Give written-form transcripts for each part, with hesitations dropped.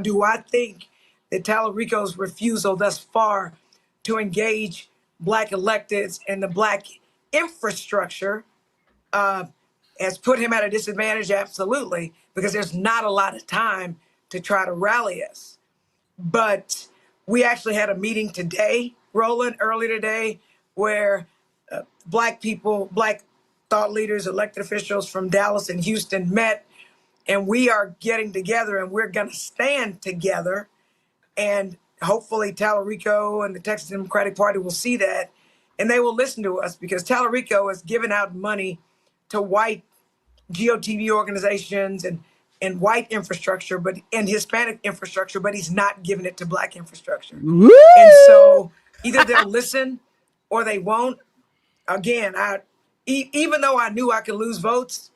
Do I think that Talarico's refusal thus far to engage Black electeds and the Black infrastructure has put him at a disadvantage? Absolutely, because there's not a lot of time to try to rally us. But we actually had a meeting today, Roland, early today, where Black people, Black thought leaders, elected officials from Dallas and Houston met, and we are getting together and we're going to stand together. And hopefully Talarico and the Texas Democratic Party will see that and they will listen to us, because Talarico has given out money to white GOTV organizations and white infrastructure, and Hispanic infrastructure, but he's not giving it to Black infrastructure. Woo! And so either they'll listen or they won't. Again, even though I knew I could lose votes,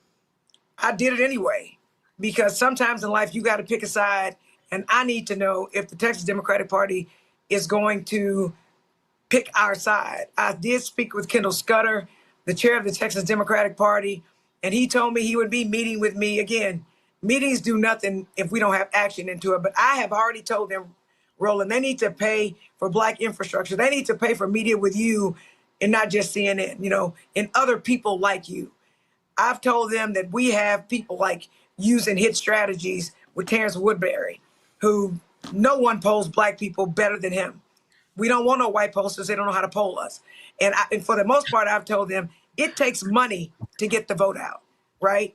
I did it anyway, because sometimes in life you got to pick a side, and I need to know if the Texas Democratic Party is going to pick our side. I did speak with Kendall Scudder, the chair of the Texas Democratic Party, and he told me he would be meeting with me. Again, meetings do nothing if we don't have action into it, but I have already told them, Roland, they need to pay for Black infrastructure. They need to pay for media with you and not just CNN, and other people like you. I've told them that we have people like using hit strategies with Terrence Woodbury, who no one polls Black people better than him. We don't want no white posters. They don't know how to poll us. And for the most part, I've told them it takes money to get the vote out, right?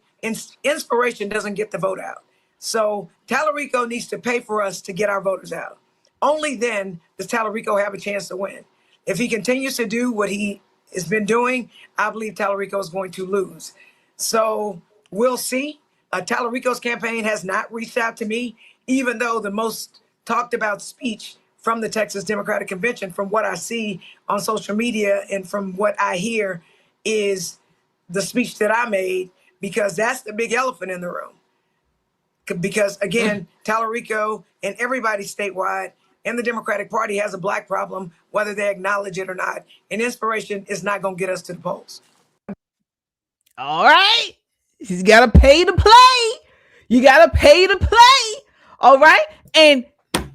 Inspiration doesn't get the vote out. So Talarico needs to pay for us to get our voters out. Only then does Talarico have a chance to win. If he continues to do what he has been doing, I believe Talarico is going to lose. So we'll see. Talarico's campaign has not reached out to me, even though the most talked about speech from the Texas Democratic Convention, from what I see on social media and from what I hear, is the speech that I made, because that's the big elephant in the room. Because again, Talarico and everybody statewide and the Democratic Party has a Black problem, whether they acknowledge it or not. And inspiration is not going to get us to the polls. All right. He's got to pay to play. You got to pay to play. All right. And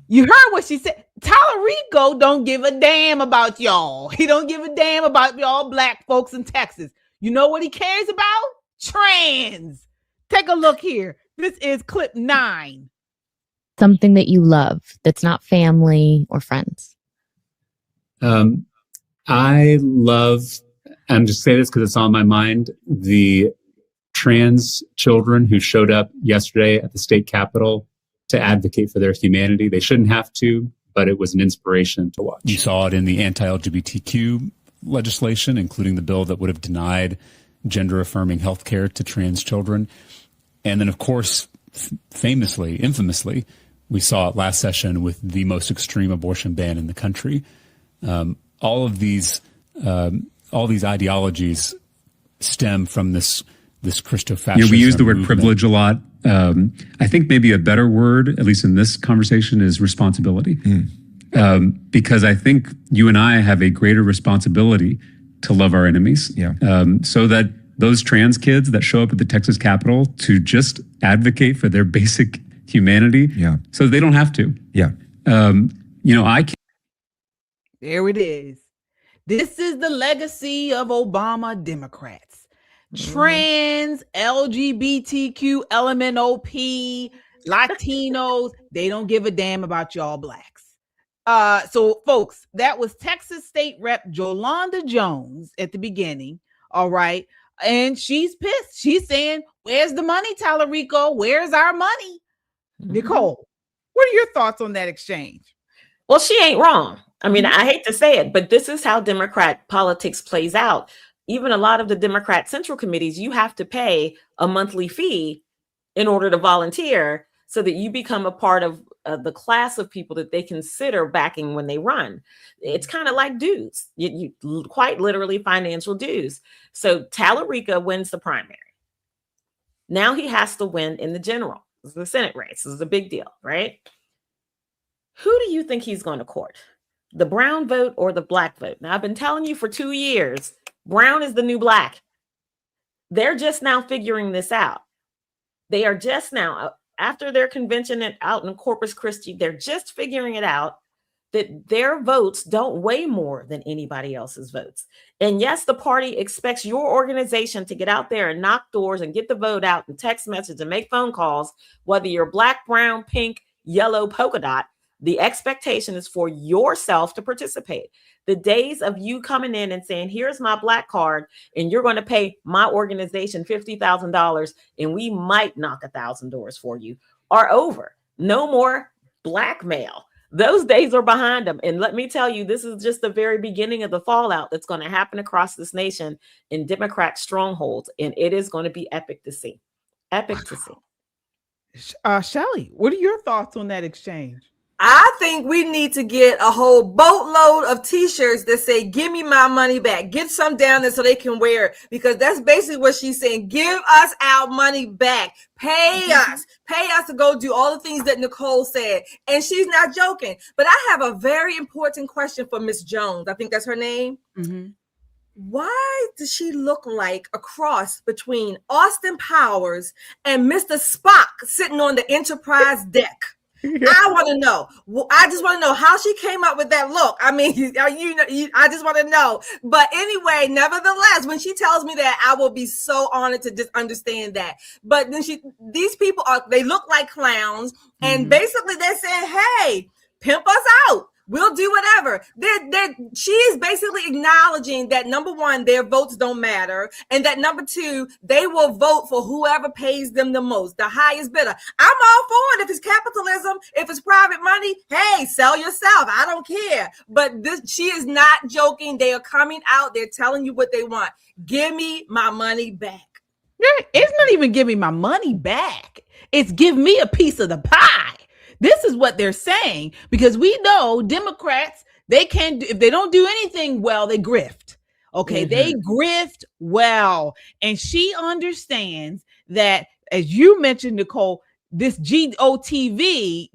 you heard what she said. Talarico don't give a damn about y'all. He don't give a damn about y'all Black folks in Texas. You know what he cares about? Trans. Take a look here. This is clip 9. Something that you love that's not family or friends. I love, I'm just saying this because it's on my mind, the trans children who showed up yesterday at the state capitol to advocate for their humanity. They shouldn't have to, but it was an inspiration to watch. You saw it in the anti-LGBTQ legislation, including the bill that would have denied gender-affirming health care to trans children. And then, of course, infamously, we saw it last session with the most extreme abortion ban in the country. All these ideologies stem from this Christo-fascism. We use the word movement. Privilege a lot. I think maybe a better word, at least in this conversation, is responsibility. Because I think you and I have a greater responsibility to love our enemies. So that those trans kids that show up at the Texas Capitol to just advocate for their basic humanity, so they don't have to. I can't. There it is. This is the legacy of Obama Democrats. Trans, LGBTQ, LMNOP, Latinos, they don't give a damn about y'all Blacks. So folks, that was Texas State Rep Jolanda Jones at the beginning. All right. And she's pissed. She's saying, where's the money, Talarico? Where's our money? Nicole, what are your thoughts on that exchange? Well, she ain't wrong. I mean, I hate to say it, but this is how Democrat politics plays out. Even a lot of the Democrat Central Committees, you have to pay a monthly fee in order to volunteer so that you become a part of the class of people that they consider backing when they run. It's kind of like dues, you quite literally financial dues. So Talarico wins the primary. Now he has to win in the general. This is the Senate race. This is a big deal, right? Who do you think he's going to court? The brown vote or the Black vote? Now, I've been telling you for 2 years, brown is the new Black. They're just now figuring this out. They are just now, after their convention out in Corpus Christi, they're just figuring it out that their votes don't weigh more than anybody else's votes. And yes, the party expects your organization to get out there and knock doors and get the vote out and text message and make phone calls, whether you're black, brown, pink, yellow, polka dot. The expectation is for yourself to participate. The days of you coming in and saying, here's my black card, and you're going to pay my organization $50,000 and we might knock 1,000 doors for you, are over. No more blackmail. Those days are behind them. And let me tell you, this is just the very beginning of the fallout that's going to happen across this nation in Democrat strongholds. And it is going to be epic to see. Epic to see. Shelly, what are your thoughts on that exchange? I think we need to get a whole boatload of t-shirts that say, give me my money back. Get some down there so they can wear it. Because that's basically what she's saying. Give us our money back. Pay us to go do all the things that Nicole said. And she's not joking. But I have a very important question for Miss Jones. I think that's her name. Mm-hmm. Why does she look like a cross between Austin Powers and Mr. Spock sitting on the Enterprise deck? I want to know. I just want to know how she came up with that look. I mean, I just want to know. But anyway, nevertheless, when she tells me that, I will be so honored to just understand that. But then these people they look like clowns, and basically they're saying, "Hey, pimp us out. We'll do whatever." She is basically acknowledging that, number one, their votes don't matter, and that number two, they will vote for whoever pays them the most, the highest bidder. I'm all for it. If it's capitalism, if it's private money, hey, sell yourself. I don't care. But she is not joking. They are coming out. They're telling you what they want. Give me my money back. It's not even give me my money back. It's give me a piece of the pie. This is what they're saying, because we know Democrats, they can't, if they don't do anything well, they grift. Okay. They grift well. And she understands that, as you mentioned, Nicole, this GOTV,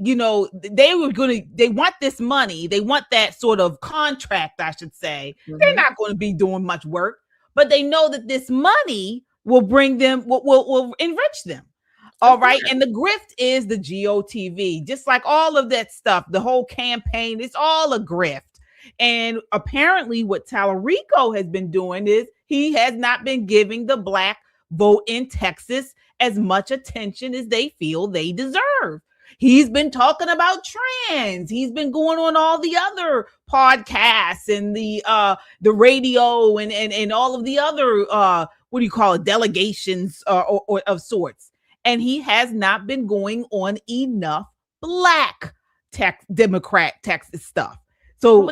they want this money. They want that sort of contract, I should say. They're not going to be doing much work, but they know that this money will bring them, will enrich them. All right. And the grift is the GOTV, just like all of that stuff, the whole campaign, it's all a grift. And apparently what Talarico has been doing is he has not been giving the black vote in Texas as much attention as they feel they deserve. He's been talking about trans. He's been going on all the other podcasts and the radio and all of the other, delegations or of sorts. And he has not been going on enough black Democrat Texas stuff. So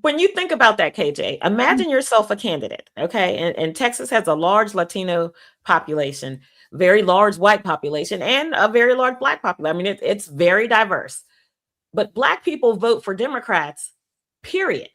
when you think about that, KJ, imagine yourself a candidate, okay? And Texas has a large Latino population, very large white population, and a very large black population. I mean, it's very diverse. But black people vote for Democrats, period.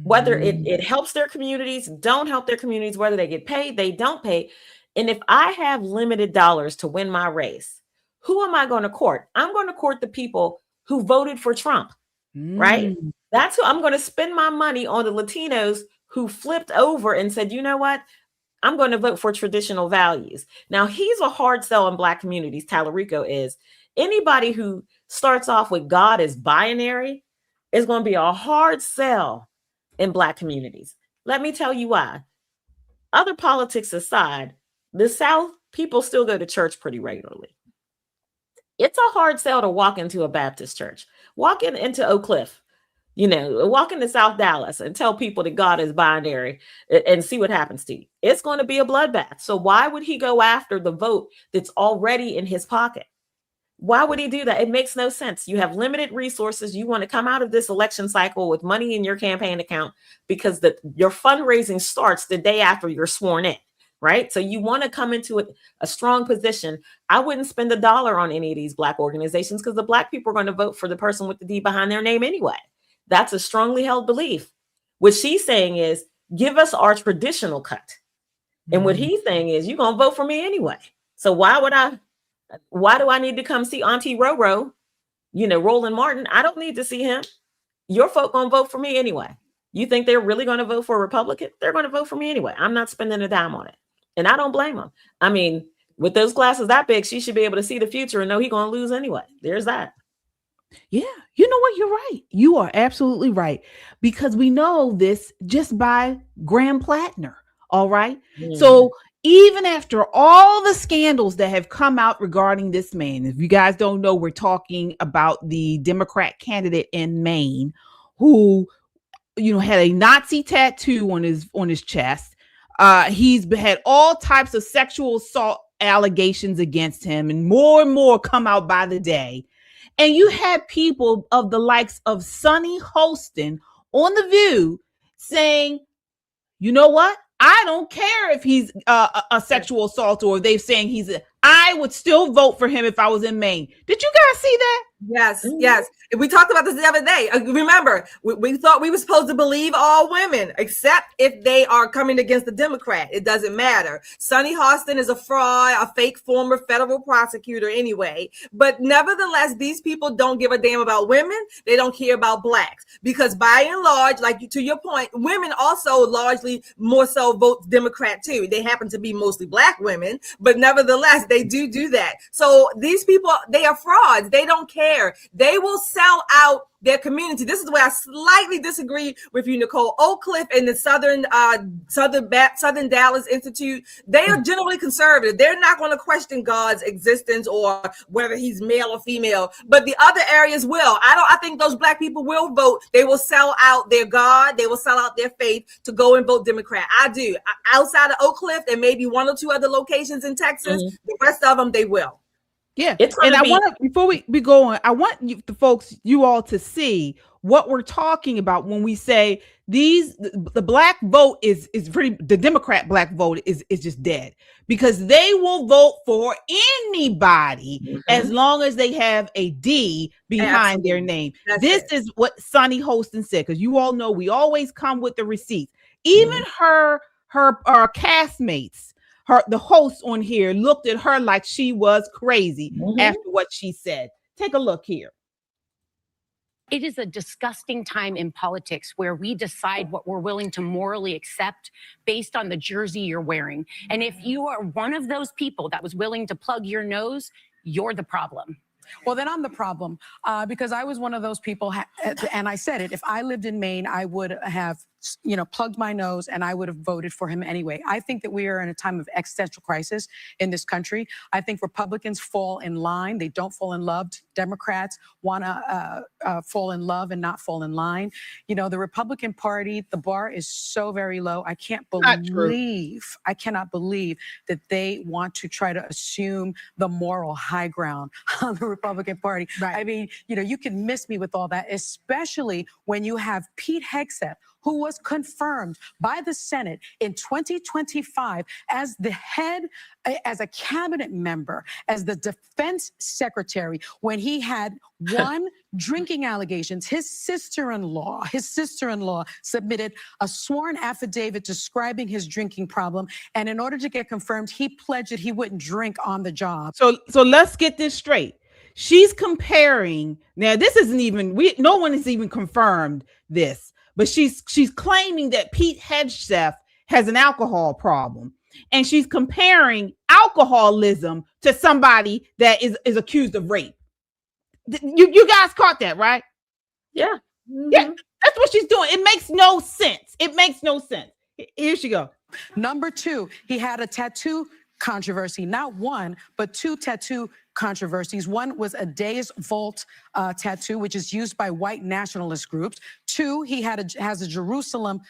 Whether it helps their communities, don't help their communities, whether they get paid, they don't pay. And if I have limited dollars to win my race, who am I going to court? I'm going to court the people who voted for Trump, right? That's who I'm going to spend my money on, the Latinos who flipped over and said, you know what? I'm going to vote for traditional values. Now, he's a hard sell in black communities. Talarico is. Anybody who starts off with God as binary is going to be a hard sell in black communities. Let me tell you why. Other politics aside, the South, people still go to church pretty regularly. It's a hard sell to walk into a Baptist church. Walk into Oak Cliff, walk into South Dallas and tell people that God is binary and see what happens to you. It's going to be a bloodbath. So why would he go after the vote that's already in his pocket? Why would he do that? It makes no sense. You have limited resources. You want to come out of this election cycle with money in your campaign account because your fundraising starts the day after you're sworn in, right? So you want to come into a strong position. I wouldn't spend $1 on any of these black organizations because the black people are going to vote for the person with the D behind their name anyway. That's a strongly held belief. What she's saying is, give us our traditional cut. And what he's saying is, you're going to vote for me anyway. So why do I need to come see Auntie Roro, Roland Martin? I don't need to see him. Your folk going to vote for me anyway. You think they're really going to vote for a Republican? They're going to vote for me anyway. I'm not spending a dime on it. And I don't blame them. I mean, with those glasses that big, she should be able to see the future and know he's going to lose anyway. There's that. Yeah, you know what? You're right. You are absolutely right, because we know this just by Graham Plattner. All right. So even after all the scandals that have come out regarding this man, if you guys don't know, we're talking about the Democrat candidate in Maine who, had a Nazi tattoo on his chest. He's had all types of sexual assault allegations against him, and more come out by the day. And you had people of the likes of Sonny Holston on The View saying, you know what? I don't care if he's a sexual assaulter, or they're saying I would still vote for him if I was in Maine. Did you guys see that? Yes, yes. We talked about this the other day. Remember, we thought we were supposed to believe all women, except if they are coming against the Democrat. It doesn't matter. Sonny Holston is a fraud, a fake former federal prosecutor anyway. But nevertheless, these people don't give a damn about women. They don't care about blacks, because by and large, to your point, women also largely more so vote Democrat too. They happen to be mostly black women, but nevertheless, they do that. So these people, they are frauds. They don't care. They will sell out their community. This is where I slightly disagree with you, Nicole. Oak Cliff and the Southern Dallas Institute, they are generally conservative. They're not going to question God's existence or whether he's male or female, but the other areas will. I think those black people will vote. They will sell out their God. They will sell out their faith to go and vote Democrat. I do. Outside of Oak Cliff and maybe one or two other locations in Texas, the rest of them, they will. Yeah, and I want to, before we go on, I want you all to see what we're talking about when we say the black vote is pretty. The Democrat black vote is just dead, because they will vote for anybody as long as they have a D behind their name. This is what Sonny Holston said, because you all know we always come with the receipts. Even her castmates. The host on here looked at her like she was crazy after what she said. Take a look here. It is a disgusting time in politics where we decide what we're willing to morally accept based on the jersey you're wearing. And if you are one of those people that was willing to plug your nose, you're the problem. Well, then I'm the problem, because I was one of those people, and I said it. If I lived in Maine, I would have, plugged my nose, and I would have voted for him anyway. I think that we are in a time of existential crisis in this country. I think Republicans fall in line. They don't fall in love. Democrats want to fall in love and not fall in line. The Republican Party, the bar is so very low. I cannot believe that they want to try to assume the moral high ground on the Republican Party. Right. I mean, you can miss me with all that, especially when you have Pete Hegseth, who was confirmed by the Senate in 2025 as the head, as a cabinet member, as the defense secretary, when he had drinking allegations. His sister-in-law submitted a sworn affidavit describing his drinking problem. And in order to get confirmed, he pledged that he wouldn't drink on the job. So let's get this straight. She's comparing, now this isn't even, no one has even confirmed this, but she's claiming that Pete Hegseth has an alcohol problem, and she's comparing alcoholism to somebody that is accused of rape. You guys caught that, right? Yeah. Yeah, that's what she's doing. It makes no sense. Here she go. Number two, he had a tattoo controversy, not one, but two tattoo controversies. One was a Deus Vult tattoo, which is used by white nationalist groups. Two, he has a Jerusalem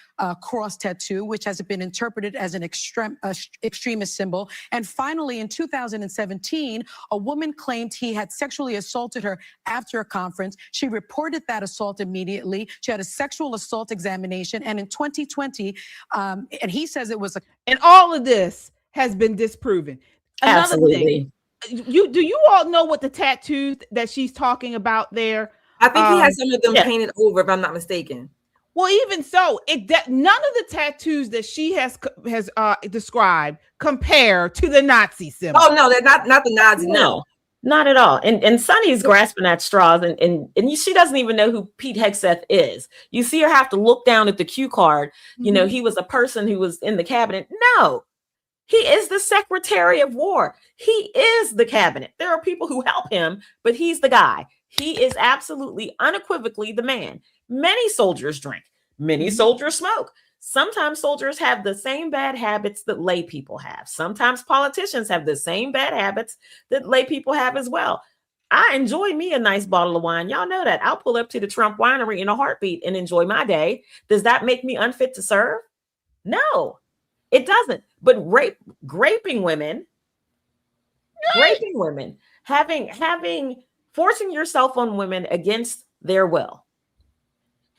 cross tattoo, which has been interpreted as an extremist symbol. And finally, in 2017, a woman claimed he had sexually assaulted her after a conference. She reported that assault immediately. She had a sexual assault examination. And in 2020, and he says it was and all of this has been disproven. Another Absolutely. thing. Do you all know what the tattoos that she's talking about there? I think he has some of them painted over, if I'm not mistaken. Well, even so, none of the tattoos that she has described compare to the Nazi symbol. Oh no, they're not the Nazi. No, not at all. And Sonny's grasping at straws, and she doesn't even know who Pete Hegseth is. You see her have to look down at the cue card. He was a person who was in the cabinet. No. He is the Secretary of War. He is the cabinet. There are people who help him, but he's the guy. He is absolutely unequivocally the man. Many soldiers drink. Many soldiers smoke. Sometimes soldiers have the same bad habits that lay people have. Sometimes politicians have the same bad habits that lay people have as well. I enjoy me a nice bottle of wine. Y'all know that. I'll pull up to the Trump winery in a heartbeat and enjoy my day. Does that make me unfit to serve? No, it doesn't. But raping women, forcing yourself on women against their will,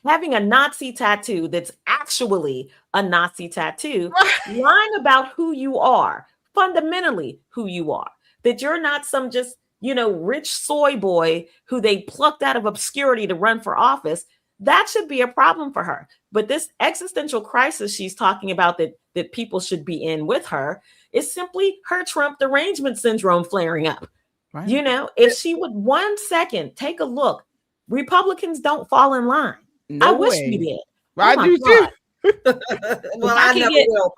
having a Nazi tattoo that's actually a Nazi tattoo, lying about who you are, fundamentally who you are, that you're not some just, rich soy boy who they plucked out of obscurity to run for office. That should be a problem for her. But this existential crisis she's talking about that people should be in with her is simply her Trump derangement syndrome flaring up. Right. If she would 1 second take a look, Republicans don't fall in line. No I wish way. we did. I do too. Well, I never will.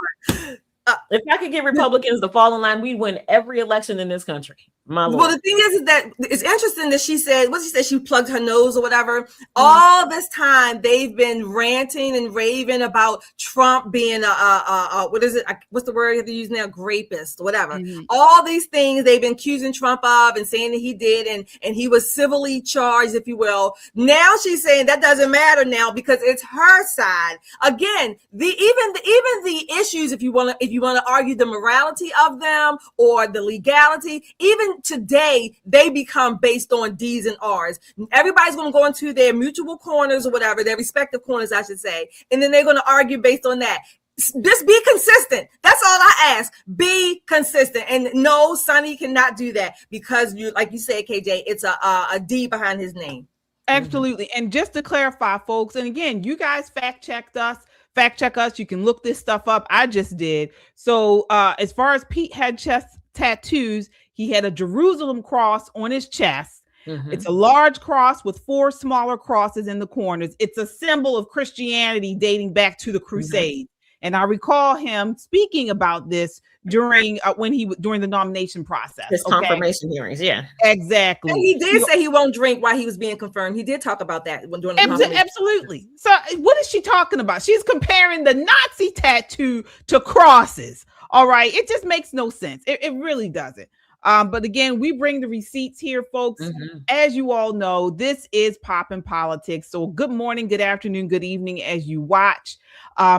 If I could get Republicans to fall in line, we'd win every election in this country. My Lord. Well, the thing is that it's interesting that she said, she plugged her nose or whatever. All this time they've been ranting and raving about Trump being what is it? What's the word you have to use now? Rapist, whatever. All these things they've been accusing Trump of and saying that he did, and he was civilly charged, if you will. Now she's saying that doesn't matter now because it's her side. Again, even the issues, if you want to argue the morality of them or the legality, even today they become based on D's and R's. Everybody's going to go into their mutual corners or whatever, their respective corners, I should say, and then they're going to argue based on that. Just be consistent. That's all I ask. Be consistent. And no, Sonny cannot do that because like you said, KJ, it's a D behind his name. Absolutely. And just to clarify, folks, and again, you guys fact check us. You can look this stuff up. I just did. So as far as Pete had chest tattoos, he had a Jerusalem cross on his chest. It's a large cross with 4 smaller crosses in the corners. It's a symbol of Christianity dating back to the Crusades. And I recall him speaking about this during the nomination process. His confirmation hearings, yeah. Exactly. And he did say he won't drink while he was being confirmed. He did talk about that during the confirmation. Absolutely. So what is she talking about? She's comparing the Nazi tattoo to crosses. All right. It just makes no sense. It really doesn't. But again, we bring the receipts here, folks. As you all know, this is Poppin' Politics. So good morning, good afternoon, good evening as you watch.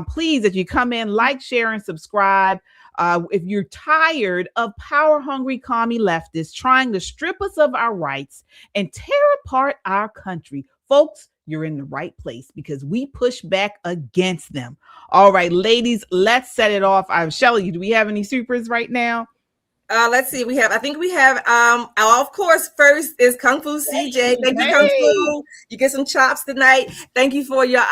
Please, as you come in, like, share, and subscribe. If you're tired of power-hungry commie leftists trying to strip us of our rights and tear apart our country, folks, you're in the right place because we push back against them. All right, ladies, let's set it off. Shelly, do we have any supers right now? Let's see. I think we have, of course, first is Kung Fu CJ. Thank you, Kung Fu. You get some chops tonight. Thank you for your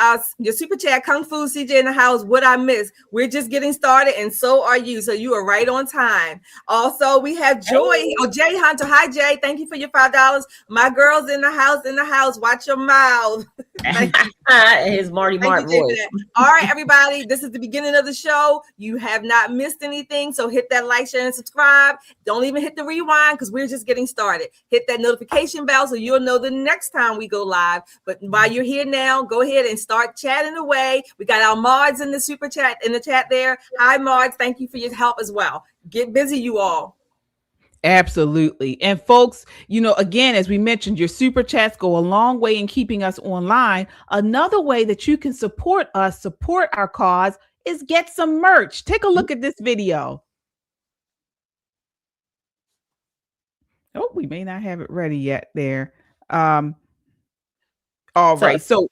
super chat, Kung Fu CJ in the house. What I miss? We're just getting started, and so are you. So you are right on time. Also, we have Joy. Jay Hunter. Hi, Jay. Thank you for your $5. My girl's in the house. Watch your mouth. His Marty Mark voice. All right, everybody. This is the beginning of the show. You have not missed anything. So hit that like, share, and subscribe. Don't even hit the rewind because we're just getting started. Hit that notification bell so you'll know the next time we go live. But while you're here now, go ahead and start chatting away. We got our mods in the super chat, in the chat there. Hi, mods. Thank you for your help as well. Get busy, you all. Absolutely. And folks, again, as we mentioned, your super chats go a long way in keeping us online. Another way that you can support us, support our cause, is get some merch. Take a look at this video. Oh, we may not have it ready yet there. All right. So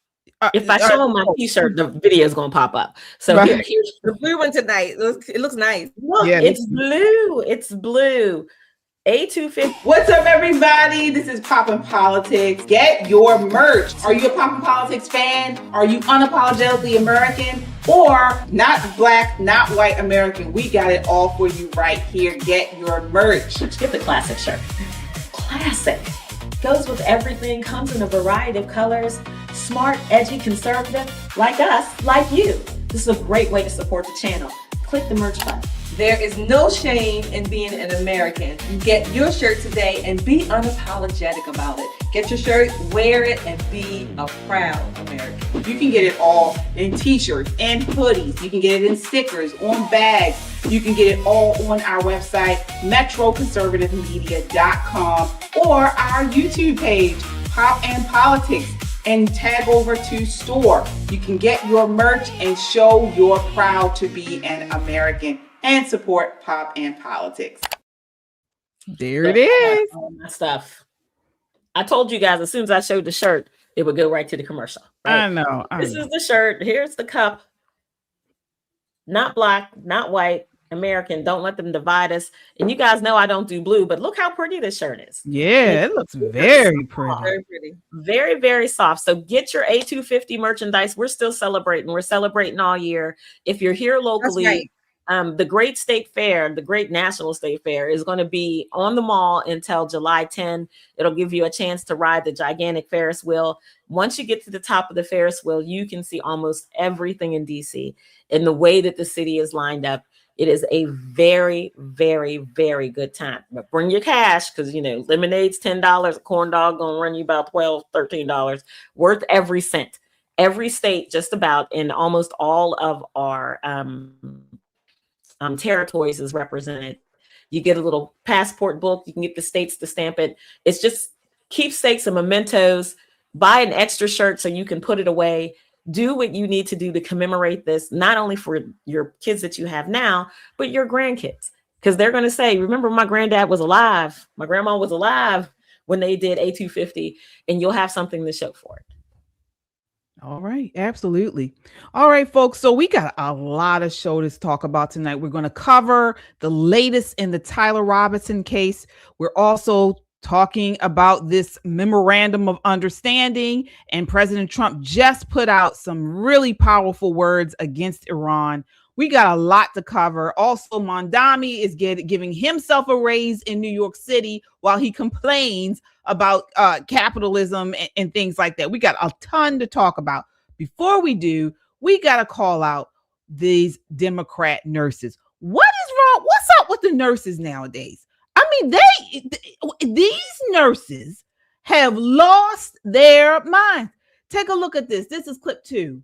if I show my t-shirt, the video is going to pop up. So here's the blue one tonight. It looks nice. Look, it's blue. It's blue. A250. What's up, everybody? This is Poppin' Politics. Get your merch. Are you a Poppin' Politics fan? Are you unapologetically American? Or not black, not white American? We got it all for you right here. Get your merch. Get the classic shirt. Classic. Goes with everything. Comes in a variety of colors. Smart, edgy, conservative. Like us, like you. This is a great way to support the channel. Click the merch button. There is no shame in being an American. Get your shirt today and be unapologetic about it. Get your shirt, wear it, and be a proud American. You can get it all in t-shirts and hoodies. You can get it in stickers, on bags. You can get it all on our website, metroconservativemedia.com, or our YouTube page, Pop and Politics, and tag over to store. You can get your merch and show you're proud to be an American and support Pop and Politics. There it is. All my stuff. I told you guys as soon as I showed the shirt, it would go right to the commercial. Right? I know. This is the shirt. Here's the cup. Not black, not white, American. Don't let them divide us. And you guys know I don't do blue, but look how pretty this shirt is. Yeah, it looks very pretty. Very pretty. Very, very soft. So get your A250 merchandise. We're still celebrating. We're celebrating all year. If you're here locally, right. The Great State Fair, the Great National State Fair, is going to be on the mall until July 10. It'll give you a chance to ride the gigantic Ferris wheel. Once you get to the top of the Ferris wheel, you can see almost everything in DC. And the way that the city is lined up, it is a very, very, very good time. But bring your cash because, you know, lemonade's $10. A corn dog going to run you about $12, $13. Worth every cent. Every state, just about, and almost all of our territories is represented. You get a little passport book. You can get the states to stamp it. It's just keepsakes and mementos. Buy an extra shirt so you can put it away. Do what you need to do to commemorate this, not only for your kids that you have now, but your grandkids. Because they're going to say, remember, my granddad was alive. My grandma was alive when they did A250, and you'll have something to show for it. All right. Absolutely. All right, folks. So we got a lot of show to talk about tonight. We're going to cover the latest in the Tyler Robinson case. We're also talking about this memorandum of understanding, and President Trump just put out some really powerful words against Iran. We got a lot to cover. Also, Mamdani is giving himself a raise in New York City while he complains about capitalism and things like that. We got a ton to talk about. Before we do, we got to call out these Democrat nurses. What is wrong? What's up with the nurses nowadays? I mean, these nurses have lost their minds. Take a look at this. This is clip 2.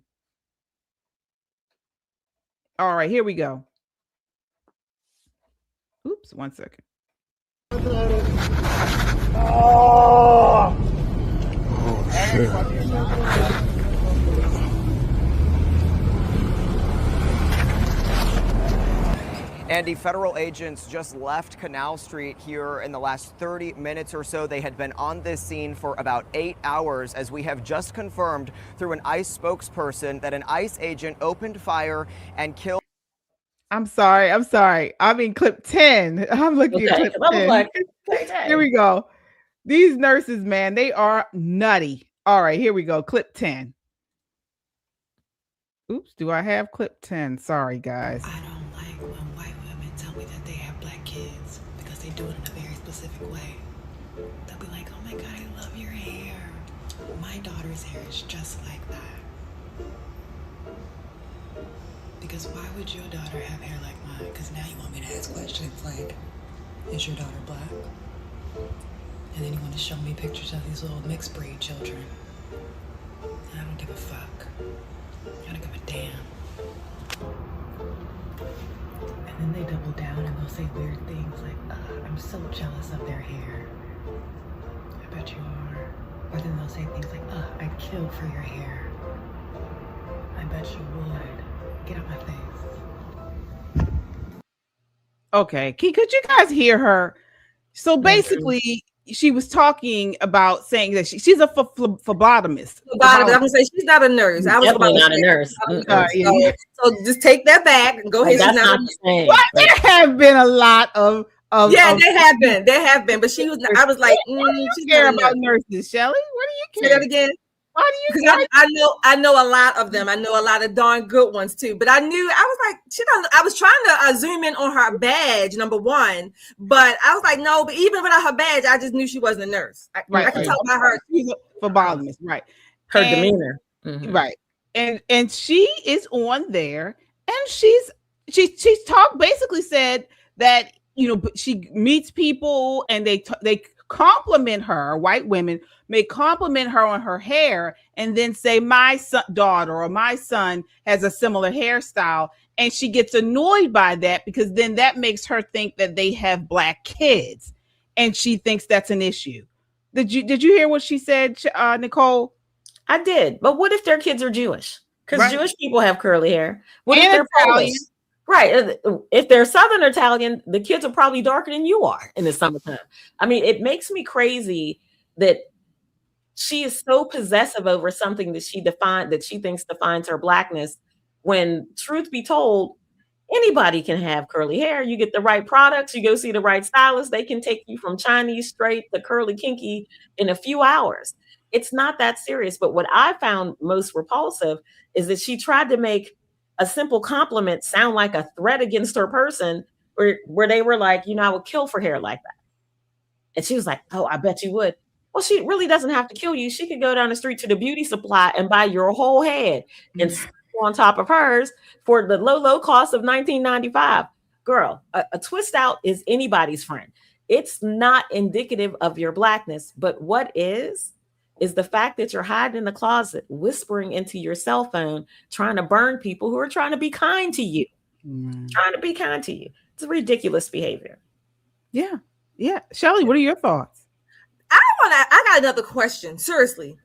All right, here we go. Oops, 1 second. Oh shit. Andy, federal agents just left Canal Street here in the last 30 minutes or so. They had been on this scene for about 8 hours, as we have just confirmed through an ICE spokesperson that an ICE agent opened fire and killed. I'm sorry. I'm in clip 10. I'm looking at clip 10. Here we go. These nurses, man, they are nutty. All right, here we go. Clip 10. Oops, do I have clip 10? Sorry, guys. I don't like when white women tell me that they have black kids because they do it in a very specific way. They'll be like, oh my God, I love your hair. My daughter's hair is just like that. Because why would your daughter have hair like mine? Because now you want me to ask questions like, is your daughter black? And then you want to show me pictures of these little mixed breed children. I don't give a fuck. I don't give a damn. And then they double down and they'll say weird things like, I'm so jealous of their hair. I bet you are. Or then they'll say things like, I'd kill for your hair. I bet you would. Get out my face. Okay, could you guys hear her? So basically, she was talking about saying that she's a phlebotomist. I'm gonna say she's not a nurse. I was Definitely not a nurse. So just take that back and go ahead. That's not the same. Well, there have been a lot of there have been, but she was. I was like, she's care about nurses, Shelly. What do you care? Say that again. Why do you? Because I know a lot of them. I know a lot of darn good ones too. But I was like, I was trying to zoom in on her badge, number one. But I was like, no. But even without her badge, I just knew she wasn't a nurse. I can talk about her. She's a phlebotomist, right? Her demeanor, right? And she is on there, and she's she's basically said that, you know, she meets people and they compliment her. White women may compliment her on her hair and then say my daughter or my son has a similar hairstyle, and she gets annoyed by that because then that makes her think that they have black kids, and she thinks that's an issue. Did you hear what she said, Nicole? I did, but what if their kids are Jewish? Because Jewish people have curly hair. What and if they're Italian? Polish? Right. If they're Southern Italian, the kids are probably darker than you are in the summertime. I mean, it makes me crazy that she is so possessive over something that she thinks defines her blackness, when truth be told, anybody can have curly hair. You get the right products, you go see the right stylist, they can take you from Chinese straight to curly kinky in a few hours. It's not that serious. But what I found most repulsive is that she tried to make a simple compliment sound like a threat against her person, where they were like, you know, I would kill for hair like that. And she was like, oh, I bet you would. Well, she really doesn't have to kill you. She could go down the street to the beauty supply and buy your whole head and on top of hers for the low cost of $19.95. Girl, a twist out is anybody's friend. It's not indicative of your blackness, but what is the fact that you're hiding in the closet, whispering into your cell phone, trying to burn people who are trying to be kind to you. Trying to be kind to you. It's ridiculous behavior. Yeah. Yeah. Shelly, what are your thoughts? I got another question. Seriously.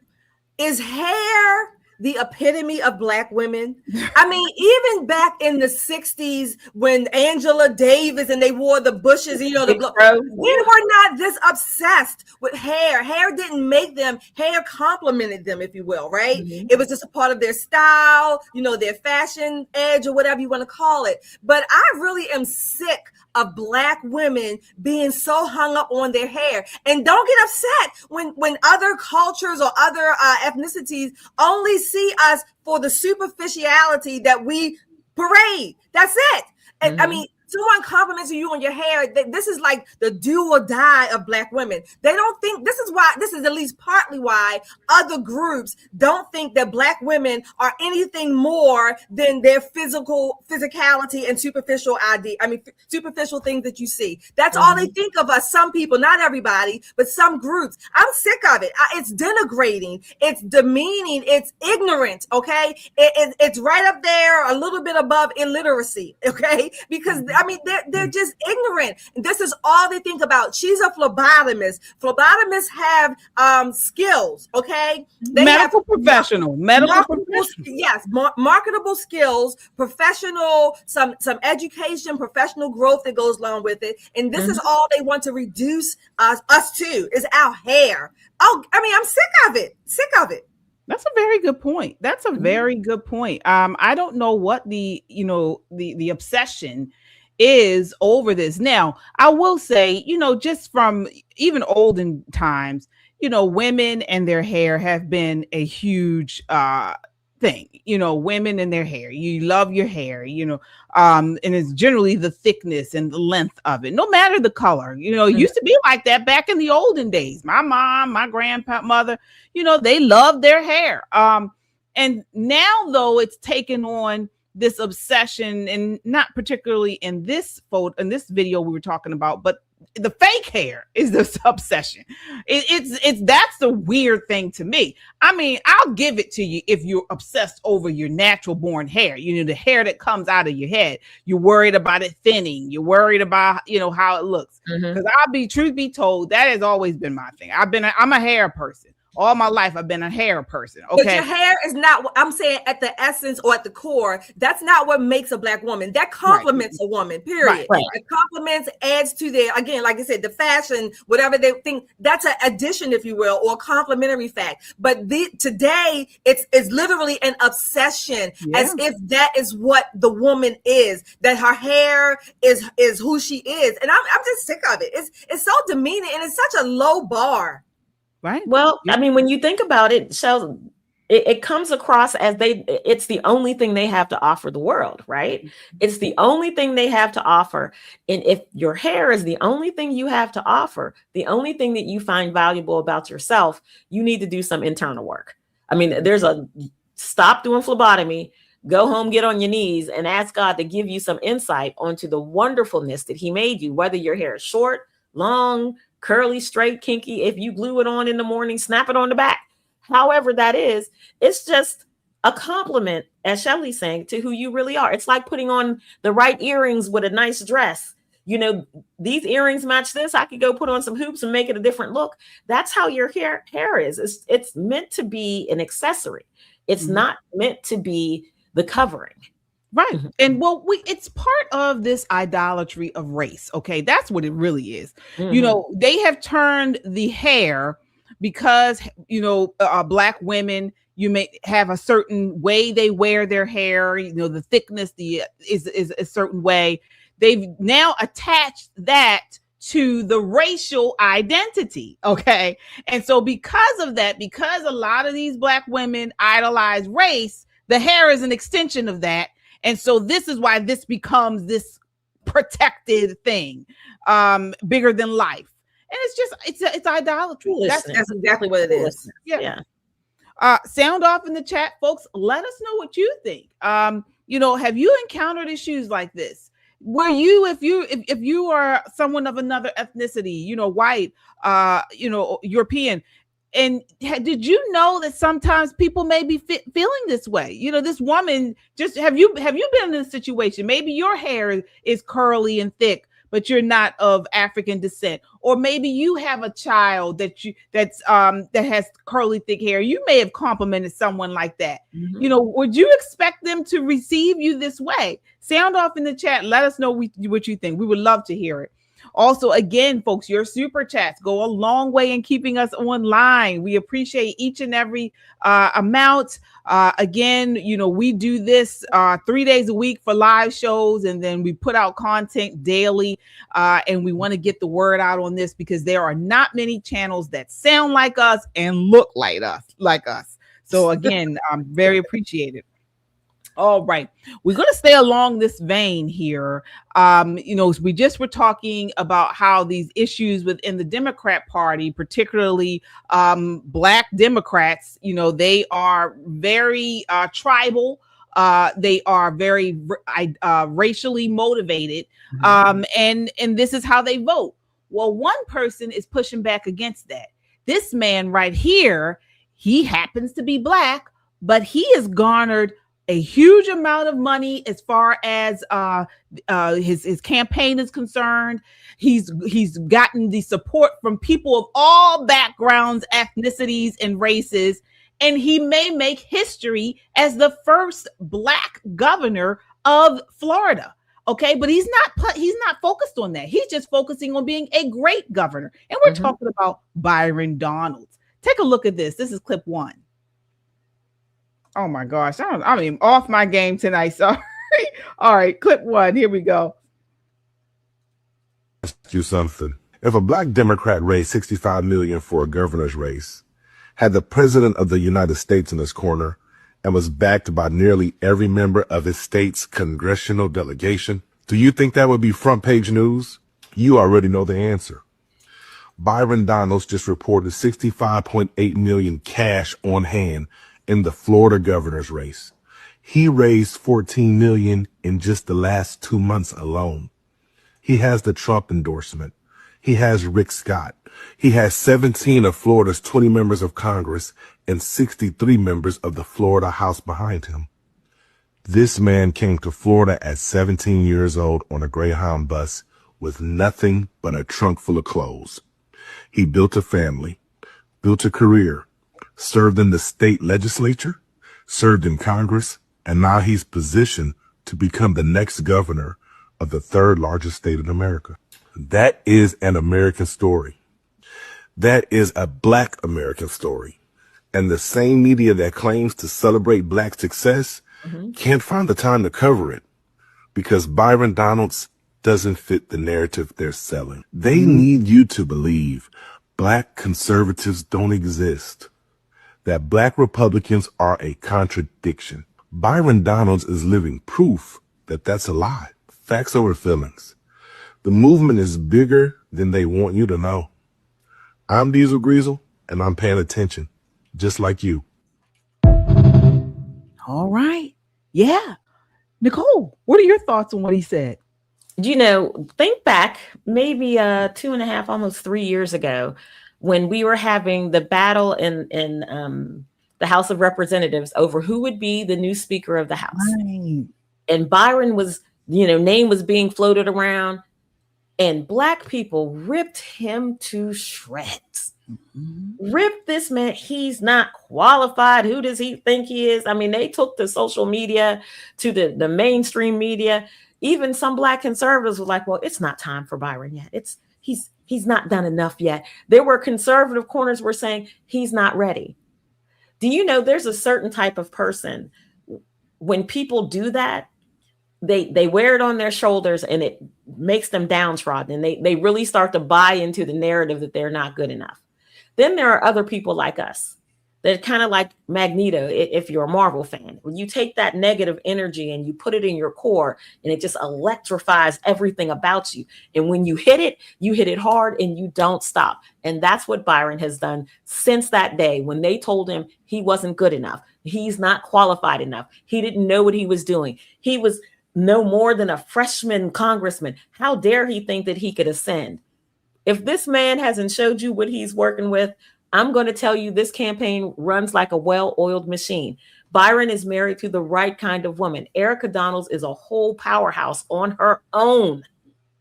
Is hair the epitome of black women? I mean, even back in the 60s when Angela Davis and they wore the bushes, you know, we were not this obsessed with hair. Hair didn't make them, hair complimented them, if you will, right? Mm-hmm. It was just a part of their style, you know, their fashion edge or whatever you want to call it. But I really am sick of black women being so hung up on their hair. And don't get upset when other cultures or other ethnicities only see us for the superficiality that we parade. That's it. And I mean, someone compliments you on your hair. This is like the do or die of black women. They don't think this is at least partly why other groups don't think that black women are anything more than their physicality and superficial superficial things that you see. That's all they think of us. Some people, not everybody, but some groups. I'm sick of it. It's denigrating. It's demeaning. It's ignorant. Okay. It's right up there, a little bit above illiteracy. Okay. Because I mean, they're just ignorant. This is all they think about. She's a phlebotomist. Phlebotomists have skills, okay? Medical professional. Yes, marketable skills, professional, some education, professional growth that goes along with it. And this is all they want to reduce us to, is our hair. Oh, I mean, I'm sick of it. Sick of it. That's a very good point. That's a very good point. I don't know what the obsession is over this. Now, I will say, you know, just from even olden times, you know, women and their hair have been a huge thing. You know, women and their hair. You love your hair, you know, and it's generally the thickness and the length of it, no matter the color. You know, it used to be like that back in the olden days. My mom, my grandmother, you know, they loved their hair. And now, though, it's taken on this obsession, and not particularly in this video we were talking about, but the fake hair is this obsession. It's that's the weird thing to me. I mean, I'll give it to you if you're obsessed over your natural born hair, you know, the hair that comes out of your head. You're worried about it thinning. You're worried about, you know, how it looks. Because truth be told, that has always been my thing. I'm a hair person. All my life, I've been a hair person. Okay. But your hair is not what I'm saying at the essence or at the core. That's not what makes a black woman. That complements a woman, period. Right. It complements, adds to their, again, like I said, the fashion, whatever they think, that's an addition, if you will, or a complementary fact. But today, it's literally an obsession, as if that is what the woman is, that her hair is who she is. And I'm just sick of it. It's so demeaning, and it's such a low bar. Right. Well, I mean, when you think about it, it comes across as it's the only thing they have to offer the world, right? It's the only thing they have to offer. And if your hair is the only thing you have to offer, the only thing that you find valuable about yourself, you need to do some internal work. I mean, stop doing phlebotomy, go home, get on your knees, and ask God to give you some insight onto the wonderfulness that He made you, whether your hair is short, long, curly, straight, kinky. If you glue it on in the morning, snap it on the back. However that is, it's just a compliment, as Shelley's saying, to who you really are. It's like putting on the right earrings with a nice dress. You know, these earrings match this. I could go put on some hoops and make it a different look. That's how your hair is. It's meant to be an accessory. It's not meant to be the covering. Right. And well, it's part of this idolatry of race. Okay. That's what it really is. You know, they have turned the hair because, you know, Black women, you may have a certain way they wear their hair, you know, the thickness is a certain way. They've now attached that to the racial identity. Okay. And so because of that, because a lot of these Black women idolize race, the hair is an extension of that. And so this is why this becomes this protected thing, bigger than life. And it's idolatry. That's exactly what it is. Yeah. Sound off in the chat, folks. Let us know what you think. You know, have you encountered issues like this? Were you, if you are someone of another ethnicity, you know, white, you know, European, and did you know that sometimes people may be feeling this way? You know, this woman, just have you been in a situation? Maybe your hair is curly and thick, but you're not of African descent, or maybe you have a child that has curly, thick hair. You may have complimented someone like that. You know, would you expect them to receive you this way? Sound off in the chat. Let us know what you think. We would love to hear it. Also, again, folks, your super chats go a long way in keeping us online. We appreciate each and every amount. Again, you know, we do this 3 days a week for live shows, and then we put out content daily. And we want to get the word out on this because there are not many channels that sound like us and look like us. So again, I'm very appreciated. All right. We're going to stay along this vein here. You know, we just were talking about how these issues within the Democrat Party, particularly Black Democrats, you know, they are very tribal. They are very racially motivated. And this is how they vote. Well, one person is pushing back against that. This man right here, he happens to be Black, but he has garnered a huge amount of money as far as his campaign is concerned. He's gotten the support from people of all backgrounds, ethnicities, and races, and he may make history as the first Black governor of Florida. Okay, but he's not focused on that. He's just focusing on being a great governor, and we're talking about Byron Donalds. Take a look at this. This is clip 1. Oh my gosh, I'm off my game tonight. Sorry. All right, clip 1. Here we go. Ask you something. If a Black Democrat raised $65 million for a governor's race, had the president of the United States in his corner, and was backed by nearly every member of his state's congressional delegation, do you think that would be front page news? You already know the answer. Byron Donalds just reported $65.8 million cash on hand in the Florida governor's race. He raised $14 million in just the last 2 months alone. He has the Trump endorsement. He has Rick Scott. He has 17 of Florida's 20 members of Congress and 63 members of the Florida House behind him. This man came to Florida at 17 years old on a Greyhound bus with nothing but a trunk full of clothes. He built a family, built a career, served in the state legislature, served in Congress, and now he's positioned to become the next governor of the 3rd largest state in America. That is an American story. That is a Black American story. And the same media that claims to celebrate Black success can't find the time to cover it because Byron Donalds doesn't fit the narrative they're selling. They need you to believe Black conservatives don't exist, that Black Republicans are a contradiction. Byron Donalds is living proof that that's a lie. Facts over feelings. The movement is bigger than they want you to know. I'm Diesel Greasel, and I'm paying attention, just like you. All right. Yeah. Nicole, what are your thoughts on what he said? Think back maybe 2.5, almost 3 years ago, when we were having the battle in the House of Representatives over who would be the new Speaker of the House. Right. And Byron was, name was being floated around, and Black people ripped him to shreds. Ripped this man. He's not qualified. Who does he think he is? I mean, they took to social media, to the mainstream media. Even some Black conservatives were like, well, it's not time for Byron yet. He's not done enough yet. There were conservative corners were saying he's not ready. Do you know there's a certain type of person, when people do that, they wear it on their shoulders and it makes them downtrodden, and they really start to buy into the narrative that they're not good enough. Then there are other people like us that kind of like Magneto, if you're a Marvel fan. When you take that negative energy and you put it in your core, and it just electrifies everything about you. And when you hit it hard and you don't stop. And that's what Byron has done since that day when they told him he wasn't good enough. He's not qualified enough. He didn't know what he was doing. He was no more than a freshman congressman. How dare he think that he could ascend? If this man hasn't showed you what he's working with, I'm going to tell you this campaign runs like a well-oiled machine. Byron is married to the right kind of woman. Erica Donalds is a whole powerhouse on her own.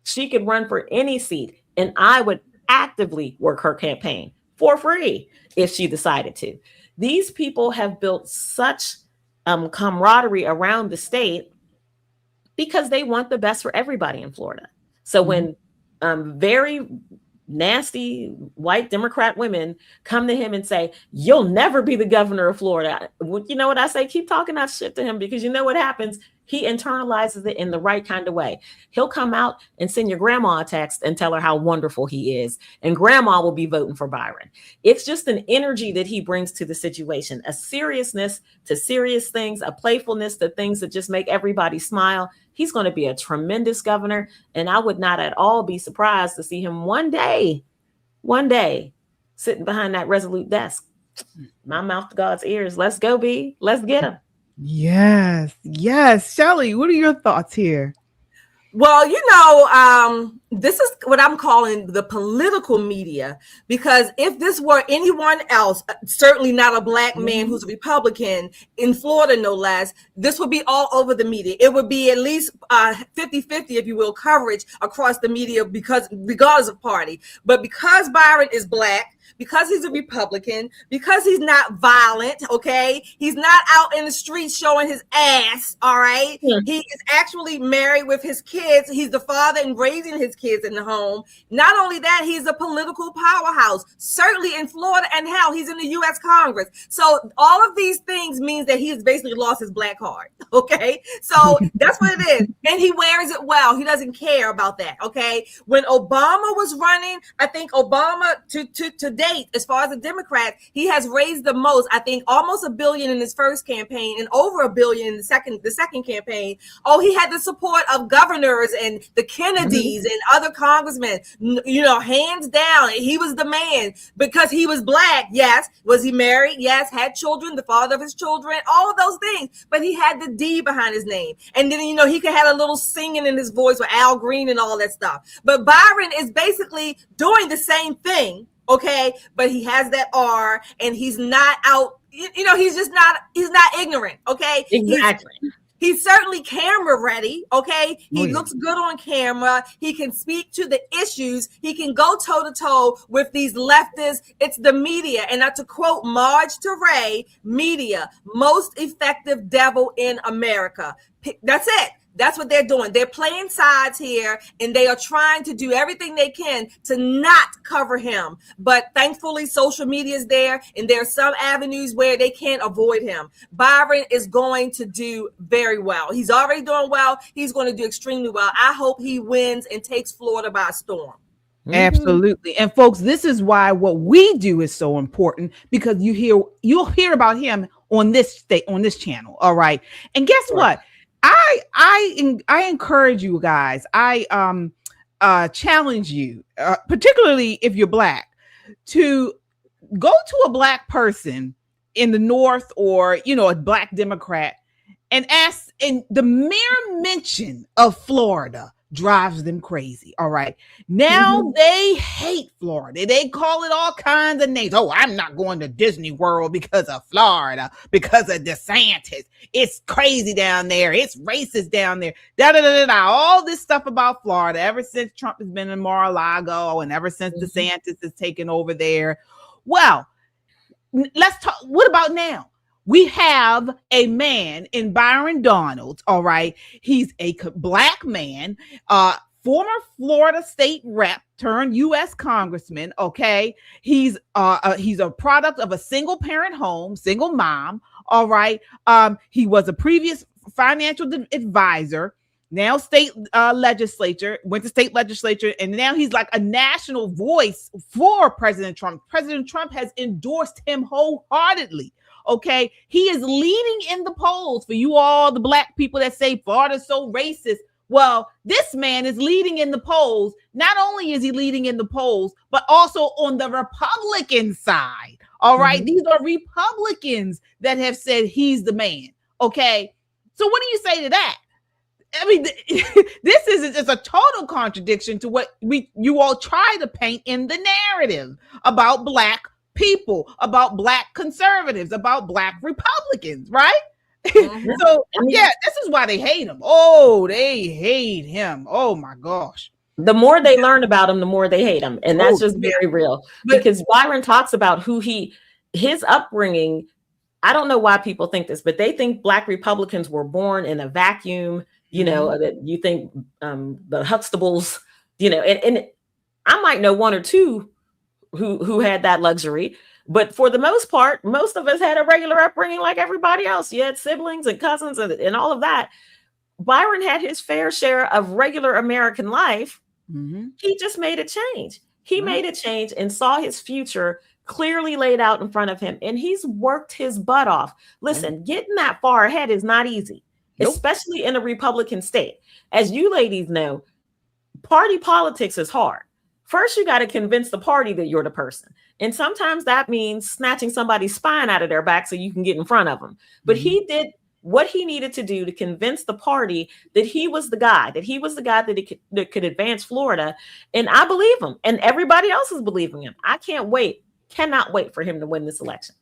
She could run for any seat, and I would actively work her campaign for free if she decided to. These people have built such camaraderie around the state because they want the best for everybody in Florida. So when very nasty white Democrat women come to him and say, you'll never be the governor of Florida, you know what I say? Keep talking that shit to him, because you know what happens? He internalizes it in the right kind of way. He'll come out and send your grandma a text and tell her how wonderful he is. And grandma will be voting for Byron. It's just an energy that he brings to the situation, a seriousness to serious things, a playfulness to things that just make everybody smile. He's going to be a tremendous governor. And I would not at all be surprised to see him one day, sitting behind that resolute desk. My mouth to God's ears. Let's go, B. Let's get him. Yes. Shelly, what are your thoughts here? Well, this is what I'm calling the political media, because if this were anyone else, certainly not a Black man who's a Republican in Florida, no less, this would be all over the media. It would be at least 50-50, if you will, coverage across the media, because regardless of party. But because Byron is Black, because he's a Republican, because he's not violent, okay? He's not out in the streets showing his ass, all right? He is actually married with his kids. He's the father and raising his kids in the home. Not only that, he's a political powerhouse, certainly in Florida, and hell, he's in the U.S. Congress. So all of these things means that he has basically lost his Black card, okay? So that's what it is. And he wears it well. He doesn't care about that, okay? When Obama was running, I think Obama, to date, as far as the Democrats, he has raised the most, I think almost $1 billion in his first campaign and over $1 billion in the second campaign. Oh, he had the support of governors and the Kennedys and other congressmen, hands down. He was the man because he was Black. Yes. Was he married? Yes. Had children, the father of his children, all of those things. But he had the D behind his name. And then, he could have a little singing in his voice with Al Green and all that stuff. But Byron is basically doing the same thing. Okay, but he has that R, and he's not out. He's not ignorant. Okay, exactly. He's certainly camera ready. Okay, he looks good on camera. He can speak to the issues. He can go toe to toe with these leftists. It's the media, and not to quote Marge Teray, media, most effective devil in America. That's it. That's what they're doing. They're playing sides here, and they are trying to do everything they can to not cover him. But thankfully, social media is there, and there are some avenues where they can't avoid him. Byron is going to do very well. He's already doing well. He's going to do extremely well. I hope he wins and takes Florida by storm. Absolutely. And folks, this is why what we do is so important, because you'll hear about him on this channel. All right. And guess what? I encourage you guys. I challenge you, particularly if you're Black, to go to a Black person in the North or a Black Democrat and the mere mention of Florida drives them crazy. All right. Now they hate Florida. They call it all kinds of names. Oh, I'm not going to Disney World because of Florida, because of DeSantis. It's crazy down there. It's racist down there. All this stuff about Florida ever since Trump has been in Mar-a-Lago and ever since DeSantis has taken over there. Well, let's talk. What about now? We have a man in Byron Donalds. All right. He's a black man, former Florida state rep turned U.S. congressman. Okay. He's a product of a single parent home, single mom. All right. He was a previous financial advisor, now state legislature, went to state legislature, and now he's like a national voice for President Trump. President Trump has endorsed him wholeheartedly. Okay, he is leading in the polls for you all, the black people that say Florida's so racist. Well, this man is leading in the polls. Not only is he leading in the polls, but also on the Republican side. All right, these are Republicans that have said he's the man. Okay, so what do you say to that? I mean, this is just a total contradiction to what you all try to paint in the narrative about black people, about black conservatives, about black Republicans, right? So yeah, this is why they hate him. Oh, they hate him. Oh my gosh. The more they learn about him, the more they hate him. And that's just very real. Because Byron talks about his upbringing. I don't know why people think this, but they think black Republicans were born in a vacuum, you know, that you think the Huxtables, you know, and I might know one or two who had that luxury, but for the most part, most of us had a regular upbringing like everybody else. You had siblings and cousins and all of that. Byron had his fair share of regular American life. He just made a change. He made a change and saw his future clearly laid out in front of him, and he's worked his butt off. Listen, getting that far ahead is not easy, especially in a Republican state. As you ladies know, party politics is hard. First, you got to convince the party that you're the person. And sometimes that means snatching somebody's spine out of their back so you can get in front of them. But he did what he needed to do to convince the party that he was the guy, that could advance Florida. And I believe him. And everybody else is believing him. I cannot wait for him to win this election.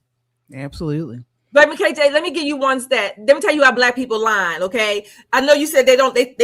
Absolutely. But KJ, let me give you one stat. Let me tell you how black people lying, okay? I know you said they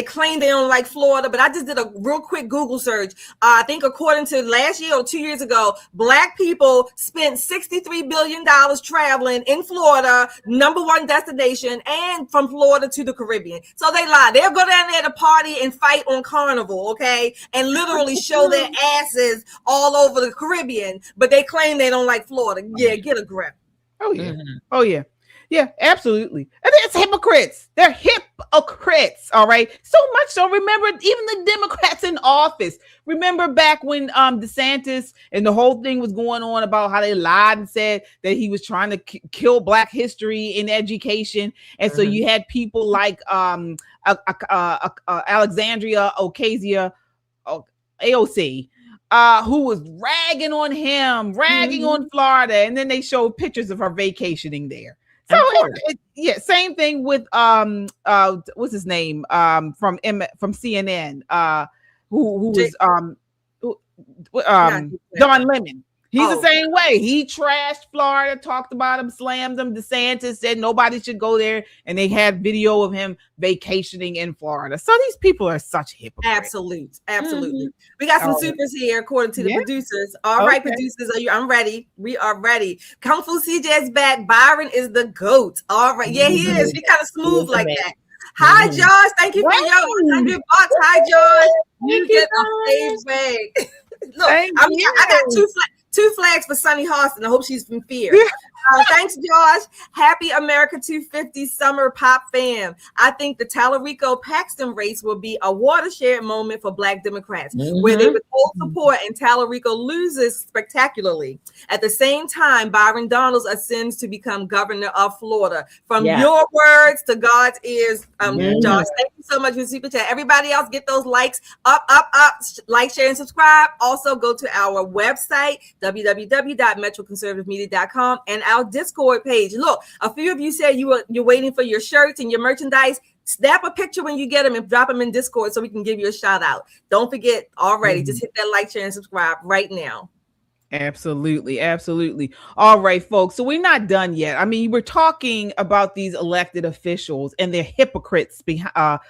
claim they don't like Florida, but I just did a real quick Google search. I think according to last year or 2 years ago, black people spent $63 billion traveling in Florida, #1 destination, and from Florida to the Caribbean. So they lie. They'll go down there to party and fight on Carnival, okay? And literally show their asses all over the Caribbean, but they claim they don't like Florida. Yeah, get a grip. Oh yeah. Oh yeah. Yeah, absolutely. And it's hypocrites. They're hypocrites. All right. So much so. Remember, even the Democrats in office. Remember back when DeSantis and the whole thing was going on about how they lied and said that he was trying to kill Black history in education. And so you had people like Alexandria Ocasio, AOC. Who was ragging on him, ragging on Florida, and then they showed pictures of her vacationing there. So same thing with what's his name from CNN, who was Don Lemon. He's the same way. He trashed Florida, talked about him, slammed him. DeSantis said nobody should go there, and they had video of him vacationing in Florida. So these people are such hypocrites. Absolutely. We got some supers here, according to the producers. All right, producers, I'm ready. We are ready. Kung Fu CJ is back. Byron is the GOAT. All right, yeah, he is. He kind of smooth like that. Hi, Josh. Thank you for your $100. Hi, Josh. You get a favorite. Look, I got two flags for Sunny Hostin. I hope she's from Fear. Thanks, Josh. Happy America 250 Summer Pop fam. I think the Talarico-Paxton race will be a watershed moment for Black Democrats, where they withhold support and Talarico loses spectacularly. At the same time, Byron Donalds ascends to become governor of Florida. From your words to God's ears, Josh. Thank you so much for the super chat. Everybody else, get those likes up. Like, share, and subscribe. Also, go to our website, www.metroconservativemedia.com, and our Discord page. Look, a few of you said you're waiting for your shirts and your merchandise. Snap a picture when you get them and drop them in Discord so we can give you a shout out. Don't forget already. Just hit that like, share, and subscribe right now. Absolutely. Absolutely. All right, folks. So we're not done yet. I mean, we're talking about these elected officials and they're hypocrites that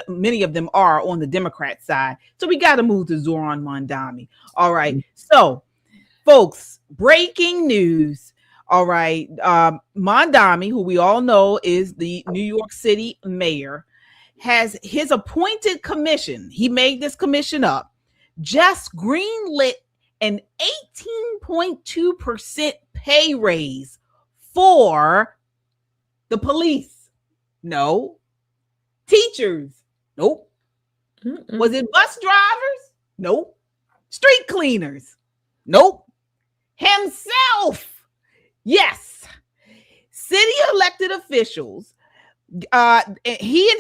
many of them are on the Democrat side. So we got to move to Zohran Mamdani. All right. So, folks, breaking news. All right. Mamdani, who we all know is the New York City mayor, has his appointed commission. He made this commission up. Just greenlit an 18.2% pay raise for the police. No. Teachers. Nope. Was it bus drivers? Nope. Street cleaners? Nope. Himself. Yes. City elected officials. He and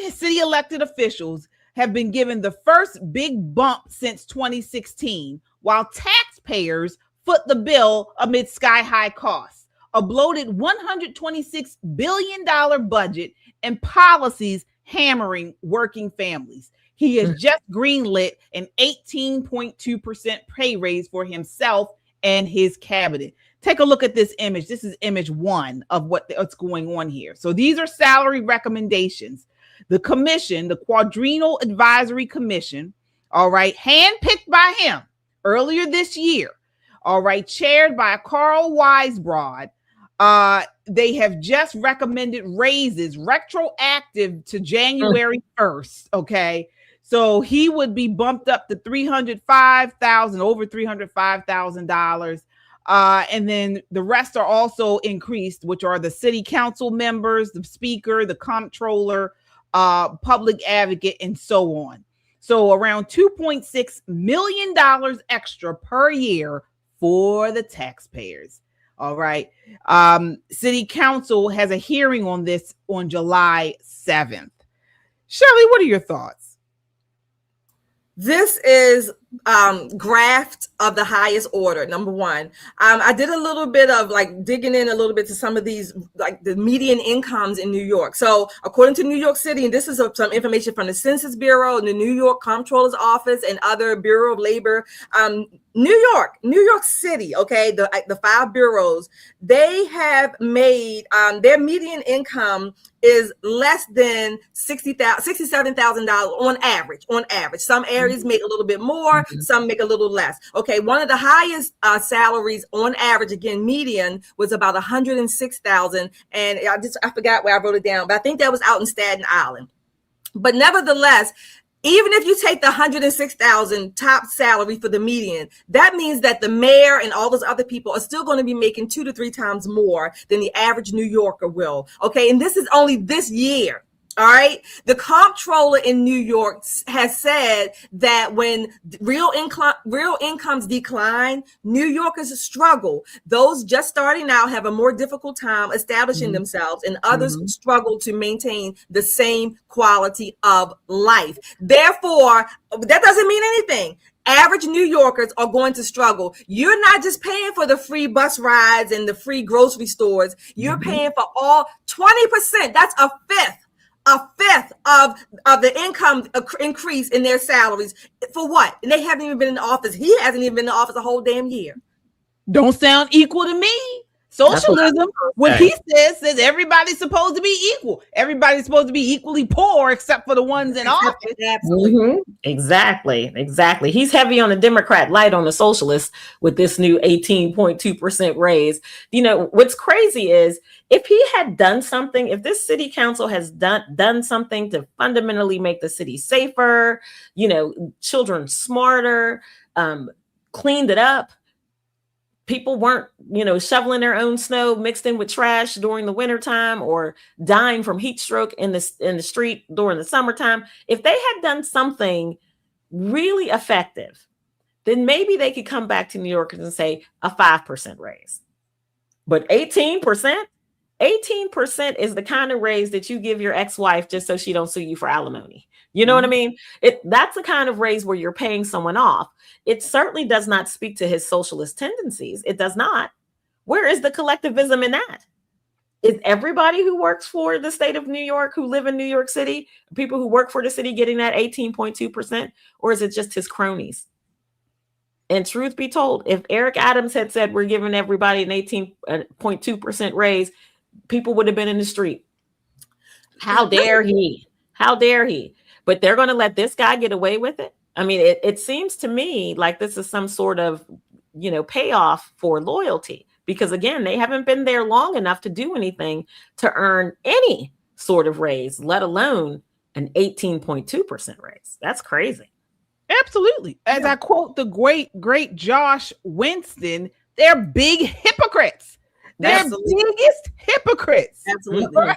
his city elected officials have been given the first big bump since 2016, while taxpayers foot the bill amid sky-high costs, a bloated $126 billion budget, and policies hammering working families. He has just greenlit an 18.2% pay raise for himself and his cabinet. Take a look at this image. This is image one of what's going on here. So these are salary recommendations. The commission, the Quadrennial Advisory Commission, all right, handpicked by him earlier this year, all right, chaired by Carl Weisbrod. They have just recommended raises retroactive to January 1st, okay? So he would be bumped up to $305,000, over $305,000. And then the rest are also increased, which are the city council members, the speaker, the comptroller, public advocate, and so on. So around $2.6 million extra per year for the taxpayers. All right. City council has a hearing on this on July 7th. Shirley, what are your thoughts? This is graft of the highest order. Number one, I did a little bit of like digging in a little bit to some of these, like the median incomes in New York. So according to New York City, and this is some information from the Census Bureau, the New York Comptroller's Office, and other Bureau of Labor, New York City, okay, the five bureaus, they have made their median income is less than $67,000 on average. Some areas make a little bit more, some make a little less. Okay, one of the highest salaries on average, again, median, was about $106,000, and I forgot where I wrote it down, but I think that was out in Staten Island. But nevertheless, even if you take the $106,000 top salary for the median, that means that the mayor and all those other people are still going to be making 2 to 3 times more than the average New Yorker will. Okay. And this is only this year. All right. The comptroller in New York has said that when real incomes decline, New Yorkers struggle. Those just starting out have a more difficult time establishing themselves, and others struggle to maintain the same quality of life. Therefore, that doesn't mean anything. Average New Yorkers are going to struggle. You're not just paying for the free bus rides and the free grocery stores. You're paying for all 20%. That's a fifth of the income increase in their salaries. For what? And they haven't even been in the office. He hasn't even been in the office a whole damn year. Don't sound equal to me. Socialism, what he says everybody's supposed to be equal. Everybody's supposed to be equally poor except for the ones in office. Absolutely. Exactly. He's heavy on the Democrat, light on the socialist with this new 18.2% raise. You know, what's crazy is if he had done something, if this city council has done something to fundamentally make the city safer, you know, children smarter, cleaned it up, people weren't, you know, shoveling their own snow mixed in with trash during the wintertime or dying from heat stroke in the street during the summertime. If they had done something really effective, then maybe they could come back to New Yorkers and say a 5% raise. But 18% is the kind of raise that you give your ex-wife just so she don't sue you for alimony. You know what I mean? That's the kind of raise where you're paying someone off. It certainly does not speak to his socialist tendencies. It does not. Where is the collectivism in that? Is everybody who works for the state of New York, who live in New York City, people who work for the city getting that 18.2%? Or is it just his cronies? And truth be told, if Eric Adams had said we're giving everybody an 18.2% raise, people would have been in the street. How dare he? How dare he? But they're going to let this guy get away with it. I mean, it seems to me like this is some sort of, payoff for loyalty, because again, they haven't been there long enough to do anything to earn any sort of raise, let alone an 18.2% raise. That's crazy. Absolutely. As I quote the great Josh Winston, they're big hypocrites. They're biggest hypocrites. Absolutely. Right?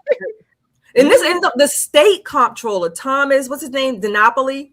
And this ends up the state comptroller, Thomas, what's his name? DiNapoli.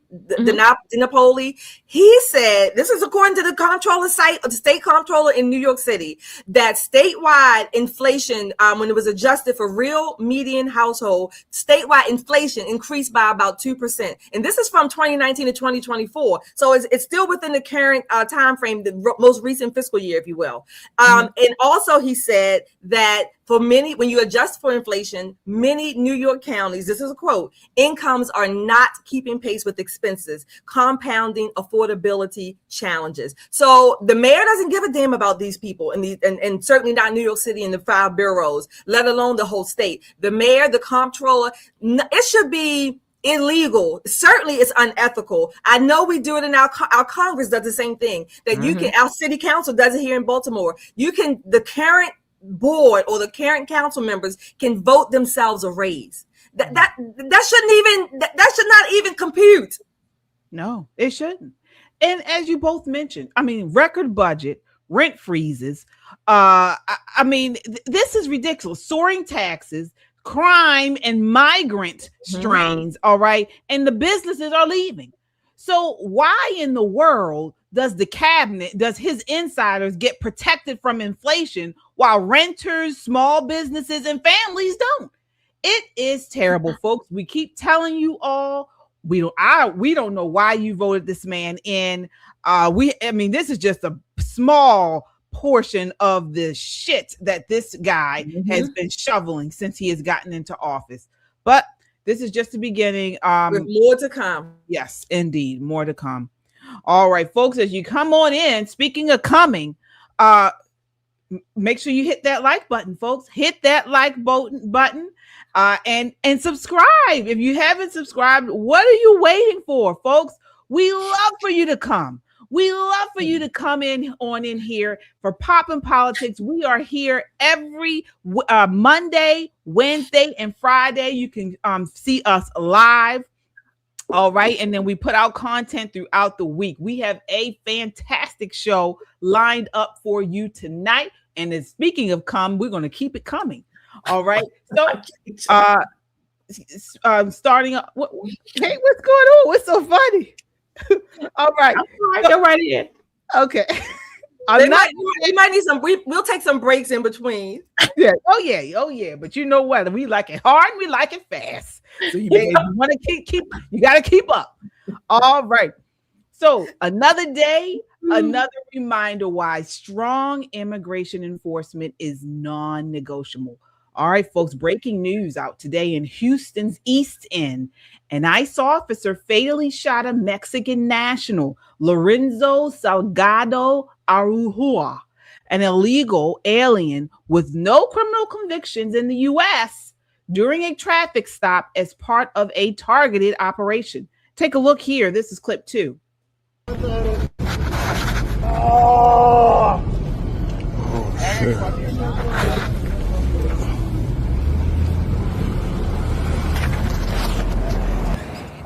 He said, this is according to the comptroller site, the state comptroller in New York City, that statewide inflation, when it was adjusted for real median household, statewide inflation increased by about 2%. And this is from 2019 to 2024. So it's still within the current time frame, the most recent fiscal year, if you will. And also he said that for many, when you adjust for inflation, many New York counties, this is a quote, incomes are not keeping pace with expenses, compounding affordability challenges. So the mayor doesn't give a damn about these people, and certainly not New York City and the 5 boroughs, let alone the whole state. The mayor, the comptroller, it should be illegal. Certainly it's unethical. I know we do it in our Congress does the same thing, that you can, our city council does it here in Baltimore. The current board or the current council members can vote themselves a raise. That should not even compute. No, it shouldn't. And as you both mentioned, I mean, record budget, rent freezes. This is ridiculous. Soaring taxes, crime, and migrant strains. All right. And the businesses are leaving. So why in the world does his insiders get protected from inflation while renters, small businesses, and families don't? It is terrible, folks. We keep telling you all, we don't know why you voted this man in. This is just a small portion of the shit that this guy has been shoveling since he has gotten into office. But this is just the beginning. With more to come. Yes, indeed. More to come. All right, folks, as you come on in, speaking of coming, make sure you hit that like button, folks. Hit that like button and subscribe. If you haven't subscribed, what are you waiting for, folks? We love for you to come. We love for you to come in here for Poppin' Politics. We are here every Monday, Wednesday, and Friday. You can see us live. All right. And then we put out content throughout the week. We have a fantastic show lined up for you tonight. And then speaking of we're going to keep it coming. All right. So starting up. Hey, what's going on? What's so funny? All right. Go right in. Okay. They might need some. We'll take some breaks in between. Yeah. Oh yeah. But you know what? We like it hard. We like it fast. So you want to keep. You got to keep up. All right. So another day, another reminder why strong immigration enforcement is non-negotiable. All right, folks. Breaking news out today in Houston's East End. An ICE officer fatally shot a Mexican national, Lorenzo Salgado Arujua, an illegal alien with no criminal convictions in the U.S. during a traffic stop as part of a targeted operation. Take a look here. This is clip 2. Oh, shit.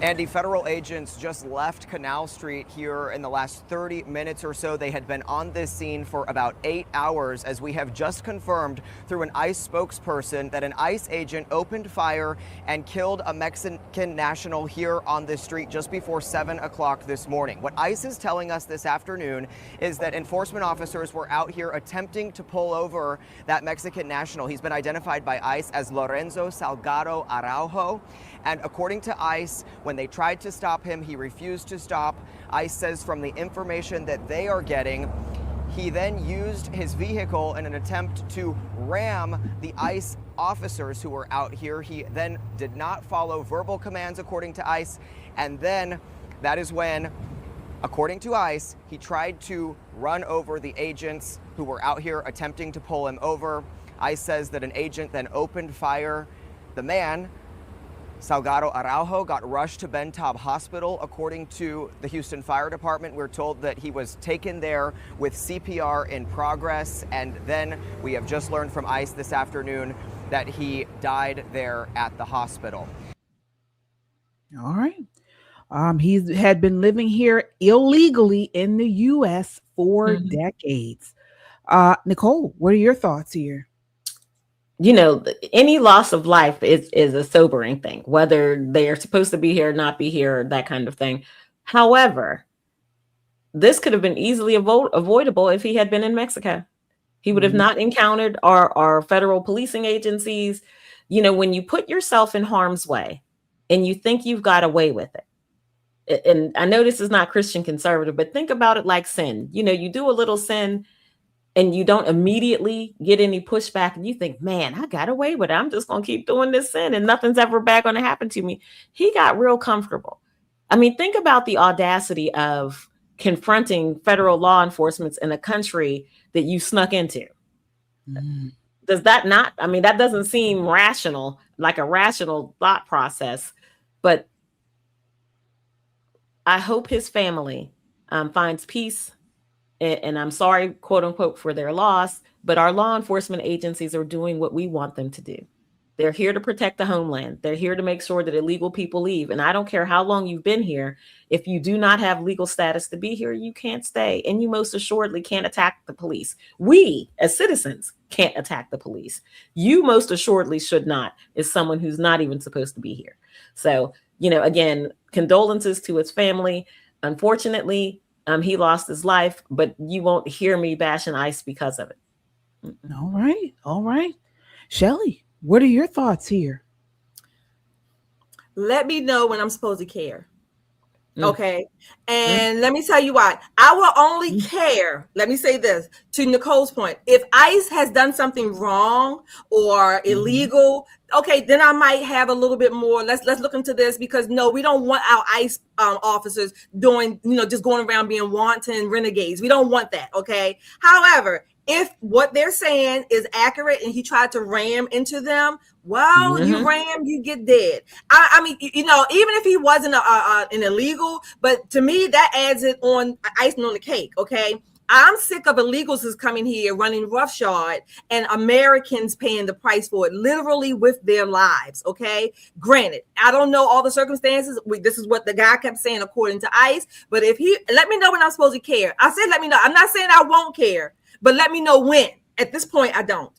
Andy, federal agents just left Canal Street here in the last 30 minutes or so. They had been on this scene for about 8 hours, as we have just confirmed through an ICE spokesperson that an ICE agent opened fire and killed a Mexican national here on this street just before 7 o'clock this morning. What ICE is telling us this afternoon is that enforcement officers were out here attempting to pull over that Mexican national. He's been identified by ICE as Lorenzo Salgado Araujo. And according to ICE, when they tried to stop him, he refused to stop. ICE says from the information that they are getting, He then used his vehicle in an attempt to ram the ICE officers who were out here. He then did not follow verbal commands according to ICE. And then that is when, according to ICE, he tried to run over the agents who were out here attempting to pull him over. ICE says that an agent then opened fire. The man, Salgado Araujo, got rushed to Ben Taub Hospital. According to the Houston Fire Department, we're told that he was taken there with CPR in progress. And then we have just learned from ICE this afternoon that he died there at the hospital. All right. He had been living here illegally in the U.S. for decades. Nicole, what are your thoughts here? You know, any loss of life is a sobering thing, whether they are supposed to be here or not be here, that kind of thing. However, this could have been easily avoidable if he had been in Mexico. He would have not encountered our federal policing agencies. You know, when you put yourself in harm's way and you think you've got away with it, and I know this is not Christian conservative, but think about it like sin. You know, you do a little sin and you don't immediately get any pushback and you think, man, I got away with it. I'm just going to keep doing this sin and nothing's ever bad going to happen to me. He got real comfortable. I mean, think about the audacity of confronting federal law enforcement in a country that you snuck into. Does that not, I mean, that doesn't seem rational, like a rational thought process, but I hope his family finds peace. And I'm sorry, quote unquote, for their loss, but our law enforcement agencies are doing what we want them to do. They're here to protect the homeland. They're here to make sure that illegal people leave. And I don't care how long you've been here. If you do not have legal status to be here, you can't stay. And you most assuredly can't attack the police. We, as citizens, can't attack the police. You most assuredly should not, as someone who's not even supposed to be here. So, you know, again, condolences to his family. Unfortunately, he lost his life, but you won't hear me bashing ICE because of it. All right. All right. Shelly, what are your thoughts here? Let me know when I'm supposed to care. Okay. And let me tell you why. I will only care, let me say this, to Nicole's point. If ICE has done something wrong or illegal, okay, then I might have a little bit more. Let's look into this, because no, we don't want our ICE officers doing, you know, just going around being wanton renegades. We don't want that. Okay. However, if what they're saying is accurate and he tried to ram into them, well, you ram, you get dead. I mean, you know, even if he wasn't an illegal, but to me, that adds it on icing on the cake. Okay. I'm sick of illegals who's coming here running roughshod and Americans paying the price for it, literally with their lives. Okay. Granted, I don't know all the circumstances. This is what the guy kept saying, according to ICE. But if he, let me know when I'm supposed to care. I said, let me know. I'm not saying I won't care, but let me know when. At this point, I don't.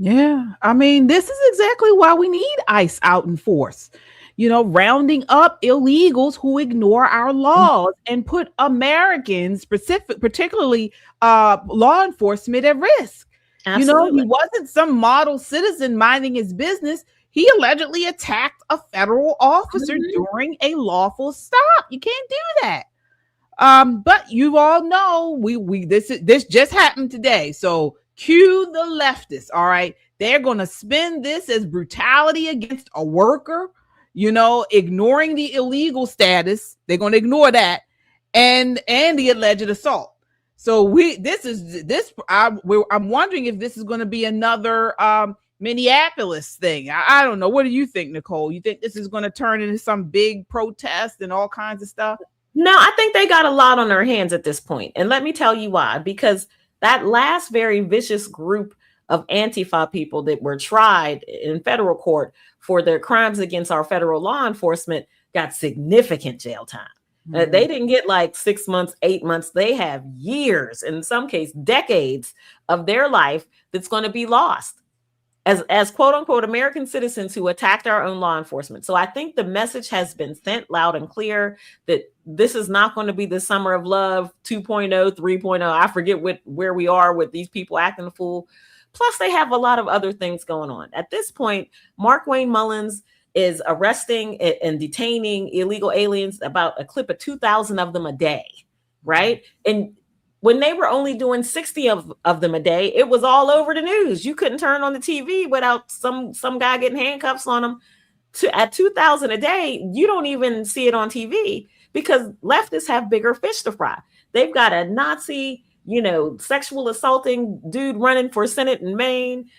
Yeah. I mean, this is exactly why we need ICE out in force. You know, rounding up illegals who ignore our laws and put Americans, particularly law enforcement, at risk. Absolutely. You know, he wasn't some model citizen minding his business. He allegedly attacked a federal officer during a lawful stop. You can't do that. But you all know this just happened today. So cue the leftists. All right. They're going to spin this as brutality against a worker, you know, ignoring the illegal status. They're going to ignore that and the alleged assault. So I'm wondering if this is going to be another Minneapolis thing. I don't know. What do you think, Nicole? You think this is going to turn into some big protest and all kinds of stuff? No, I think they got a lot on their hands at this point. And let me tell you why. Because that last very vicious group of Antifa people that were tried in federal court for their crimes against our federal law enforcement got significant jail time. They didn't get like 6 months, 8 months. They have years, in some cases, decades of their life that's going to be lost as quote unquote American citizens who attacked our own law enforcement. So I think the message has been sent loud and clear that this is not going to be the summer of love 2.0, 3.0. I forget where we are with these people acting a fool. Plus, they have a lot of other things going on. At this point, Mark Wayne Mullins is arresting and detaining illegal aliens, about a clip of 2,000 of them a day, right? And when they were only doing 60 of them a day, it was all over the news. You couldn't turn on the TV without some guy getting handcuffs on them. At 2,000 a day, you don't even see it on TV because leftists have bigger fish to fry. They've got a Nazi, sexual assaulting dude running for Senate in Maine.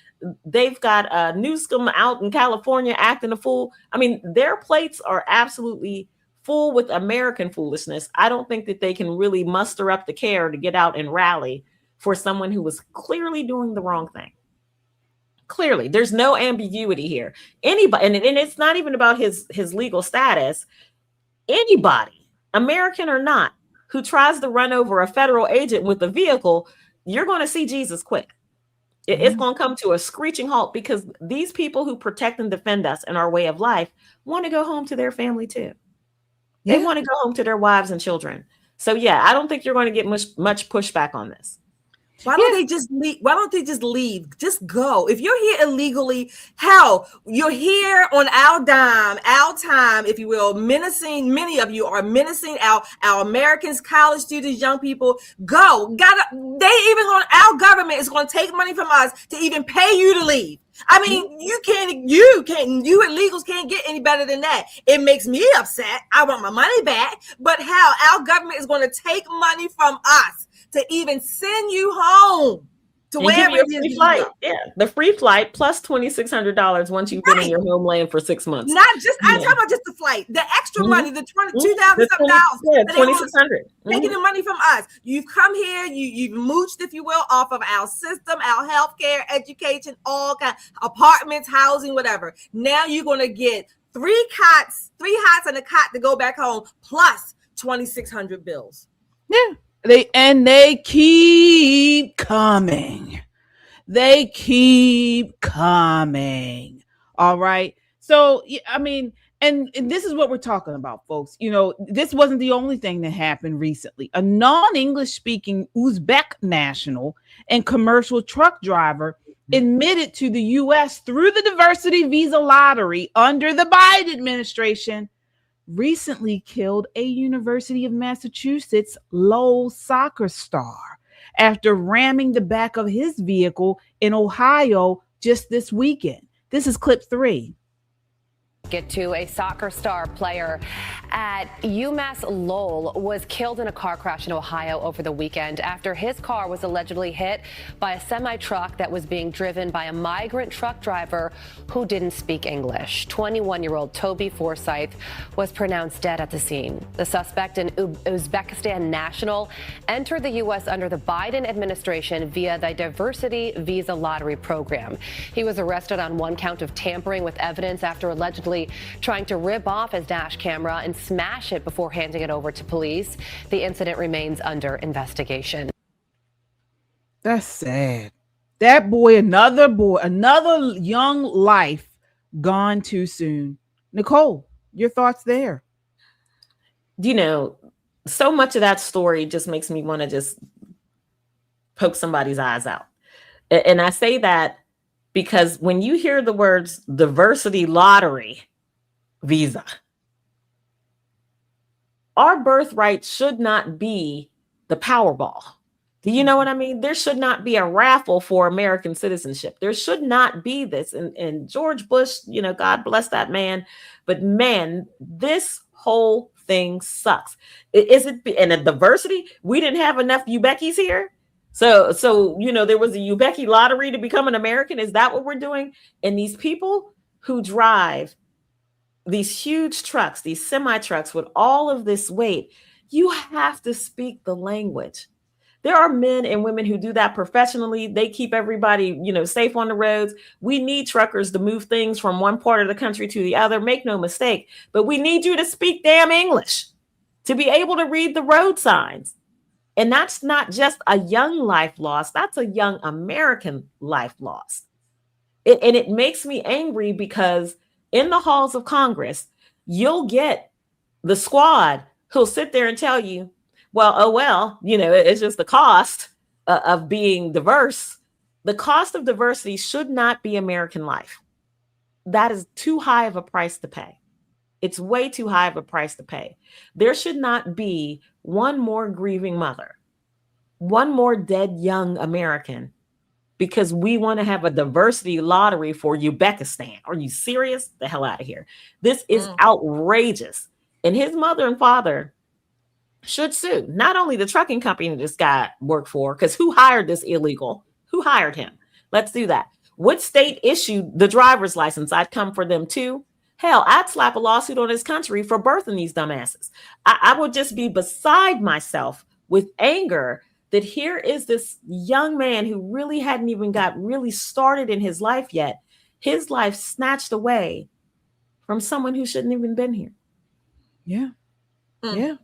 They've got Newsom out in California acting a fool. I mean, their plates are absolutely full with American foolishness. I don't think that they can really muster up the care to get out and rally for someone who was clearly doing the wrong thing. Clearly, there's no ambiguity here. Anybody, and it's not even about his legal status. Anybody, American or not, who tries to run over a federal agent with a vehicle, you're going to see Jesus quick. It's going to come to a screeching halt because these people who protect and defend us and our way of life want to go home to their family too. They want to go home to their wives and children. So yeah, I don't think you're going to get much pushback on this. Why don't they just leave? Why don't they just leave? Just go. If you're here illegally, hell, you're here on our dime, our time, if you will, menacing. Many of you are menacing our Americans, college students, young people. Go. Our government is going to take money from us to even pay you to leave. I mean, you illegals can't get any better than that. It makes me upset. I want my money back. But hell, our government is going to take money from us to even send you home to wherever it is. Yeah, the free flight plus $2,600 once you've been in your homeland for 6 months. Not just, I'm talking about just the flight, the extra money, the $2,000 something dollars. Yeah, $2,600. Taking the money from us. You've come here, you've mooched, if you will, off of our system, our healthcare, education, all kinds, apartments, housing, whatever. Now you're going to get three hots and a cot to go back home, plus 2,600 bills. Yeah. They keep coming. They keep coming. All right. So, I mean, and this is what we're talking about, folks. This wasn't the only thing that happened recently. A non-English speaking Uzbek national and commercial truck driver admitted to the U.S. through the diversity visa lottery under the Biden administration recently killed a University of Massachusetts Lowell soccer star after ramming the back of his vehicle in Ohio just this weekend. This is clip 3. Get to a soccer star player at UMass Lowell was killed in a car crash in Ohio over the weekend after his car was allegedly hit by a semi-truck that was being driven by a migrant truck driver who didn't speak English. 21-year-old Toby Forsyth was pronounced dead at the scene. The suspect, an Uzbekistan national, entered the U.S. under the Biden administration via the diversity visa lottery program. He was arrested on one count of tampering with evidence after allegedly trying to rip off his dash camera and smash it before handing it over to police. The incident remains under investigation. That's sad. That boy, another young life gone too soon. Nicole, your thoughts there? So much of that story just makes me want to just poke somebody's eyes out. And I say that because when you hear the words diversity lottery visa, our birthright should not be the Powerball. Do you know what I mean? There should not be a raffle for American citizenship. There should not be this. And George Bush, God bless that man. But man, this whole thing sucks. And a diversity? We didn't have enough Ubekis here. So there was a Ubeki lottery to become an American. Is that what we're doing? And these people who drive these huge trucks, these semi-trucks with all of this weight, you have to speak the language. There are men and women who do that professionally. They keep everybody, safe on the roads. We need truckers to move things from one part of the country to the other. Make no mistake, but we need you to speak damn English to be able to read the road signs. And that's not just a young life lost. That's a young American life lost. And it makes me angry because in the halls of Congress, you'll get the squad who'll sit there and tell you, it's just the cost of being diverse. The cost of diversity should not be American life. That is too high of a price to pay. It's way too high of a price to pay. There should not be one more grieving mother one more dead young American because we want to have a diversity lottery for Uzbekistan. Are you serious? The hell out of here. This is outrageous. And his mother and father should sue not only the trucking company this guy worked for, because who hired this illegal? Who hired him? Let's do that. What state issued the driver's license? I'd come for them too. Hell, I'd slap a lawsuit on this country for birthing these dumbasses. I would just be beside myself with anger that here is this young man who really hadn't even got really started in his life yet. His life snatched away from someone who shouldn't even been here. Yeah. Yeah.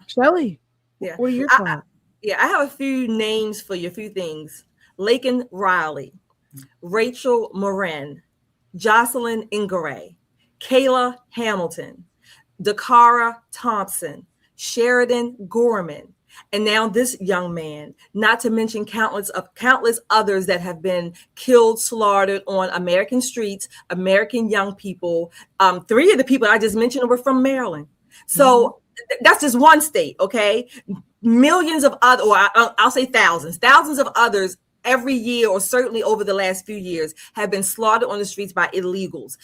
Shelly, yeah. What are your thoughts? I have a few names for you, a few things. Laken Riley, Rachel Moran, Jocelyn Ingaray, Kayla Hamilton, Dakara Thompson, Sheridan Gorman, and now this young man, not to mention countless others that have been killed, slaughtered on American streets, American young people. 3 of the people I just mentioned were from Maryland. So that's just one state, okay? Millions of other, or I'll say thousands of others every year, or certainly over the last few years, have been slaughtered on the streets by illegals.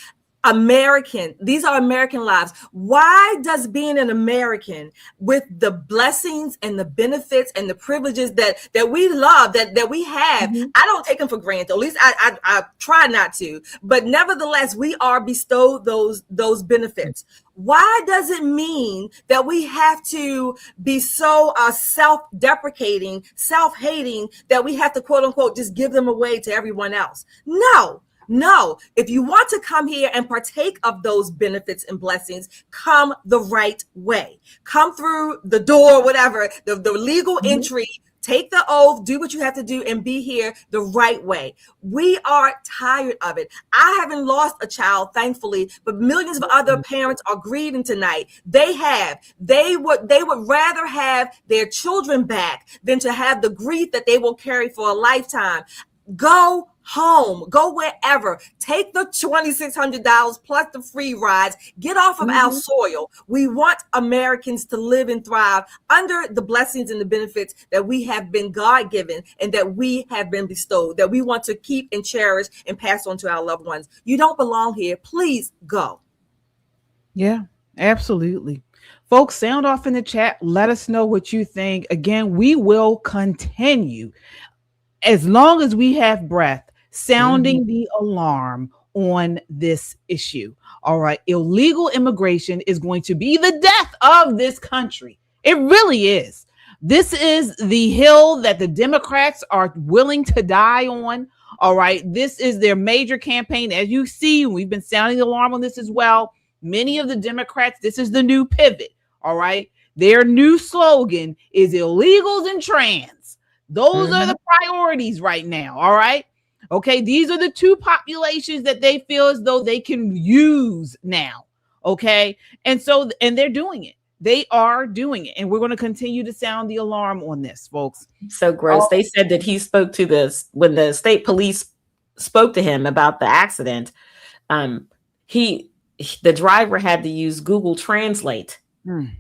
These are American lives. Why does being an American with the blessings and the benefits and the privileges that we love, that we have, I don't take them for granted. At least I try not to, but nevertheless, we are bestowed those benefits. Why does it mean that we have to be so self-deprecating, self-hating that we have to, quote unquote, just give them away to everyone else? No, if you want to come here and partake of those benefits and blessings, come the right way. Come through the door, whatever, the legal entry, take the oath, do what you have to do, and be here the right way. We are tired of it. I haven't lost a child, thankfully, but millions of other parents are grieving tonight. They would rather have their children back than to have the grief that they will carry for a lifetime. Go home, go wherever, take the $2,600 plus the free rides, get off of our soil. We want Americans to live and thrive under the blessings and the benefits that we have been God-given and that we have been bestowed, that we want to keep and cherish and pass on to our loved ones. You don't belong here. Please go. Yeah, absolutely. Folks, sound off in the chat. Let us know what you think. Again, we will continue as long as we have breath, sounding the alarm on this issue. All right. Illegal immigration is going to be the death of this country. It really is. This is the hill that the Democrats are willing to die on. All right. This is their major campaign. As you see, we've been sounding the alarm on this as well. Many of the Democrats, this is the new pivot. All right. Their new slogan is illegals and trans. Those are the priorities right now. All right. Okay. These are the two populations that they feel as though they can use now. Okay. And they're doing it. They are doing it. And we're going to continue to sound the alarm on this, folks. So gross. They said that he spoke to this when the state police spoke to him about the accident. The driver had to use Google Translate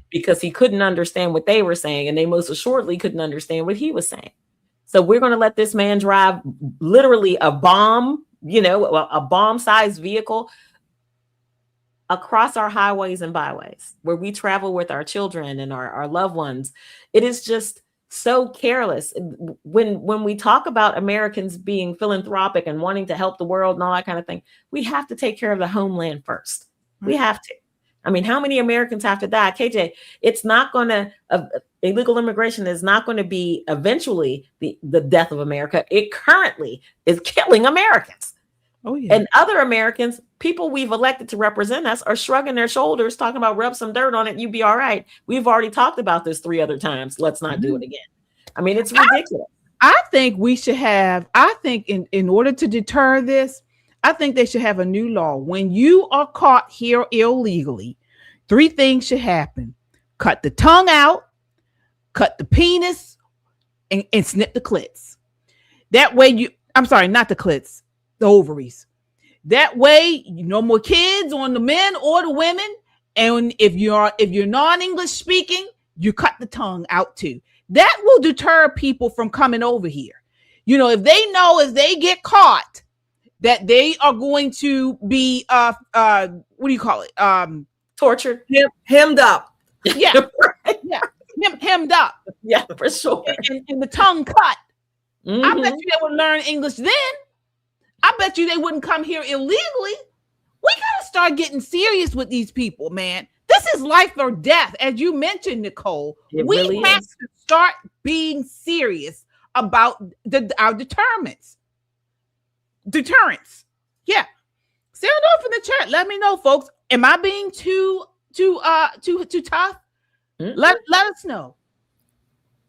because he couldn't understand what they were saying, and they most assuredly couldn't understand what he was saying. So we're going to let this man drive literally a bomb, a bomb-sized vehicle across our highways and byways where we travel with our children and our loved ones. It is just so careless. When we talk about Americans being philanthropic and wanting to help the world and all that kind of thing, we have to take care of the homeland first. We have to. I mean, how many Americans have to die? KJ, it's not going to, illegal immigration is not going to be eventually the death of America. It currently is killing Americans. Oh, yeah. And other Americans, people we've elected to represent us, are shrugging their shoulders, talking about rub some dirt on it, you be all right. We've already talked about this 3 other times. Let's not do it again. I mean, it's ridiculous. I think we should have, in order to deter this, I think they should have a new law. When you are caught here illegally, 3 things should happen. Cut the tongue out, cut the penis, and snip the clits. That way not the clits, the ovaries. That way, no more kids on the men or the women. And if you're non-English speaking, you cut the tongue out too. that will deter people from coming over here. If they know if they get caught, that they are going to be what do you call it? Tortured, hemmed up. Yeah, yeah, hemmed up. Yeah, for sure. And the tongue cut. I bet you they would learn English then. I bet you they wouldn't come here illegally. We gotta start getting serious with these people, man. This is life or death, as you mentioned, Nicole. We have to start being serious about our deterrence. Yeah. Sound off in the chat. Let me know, folks. Am I being too tough? Let us know.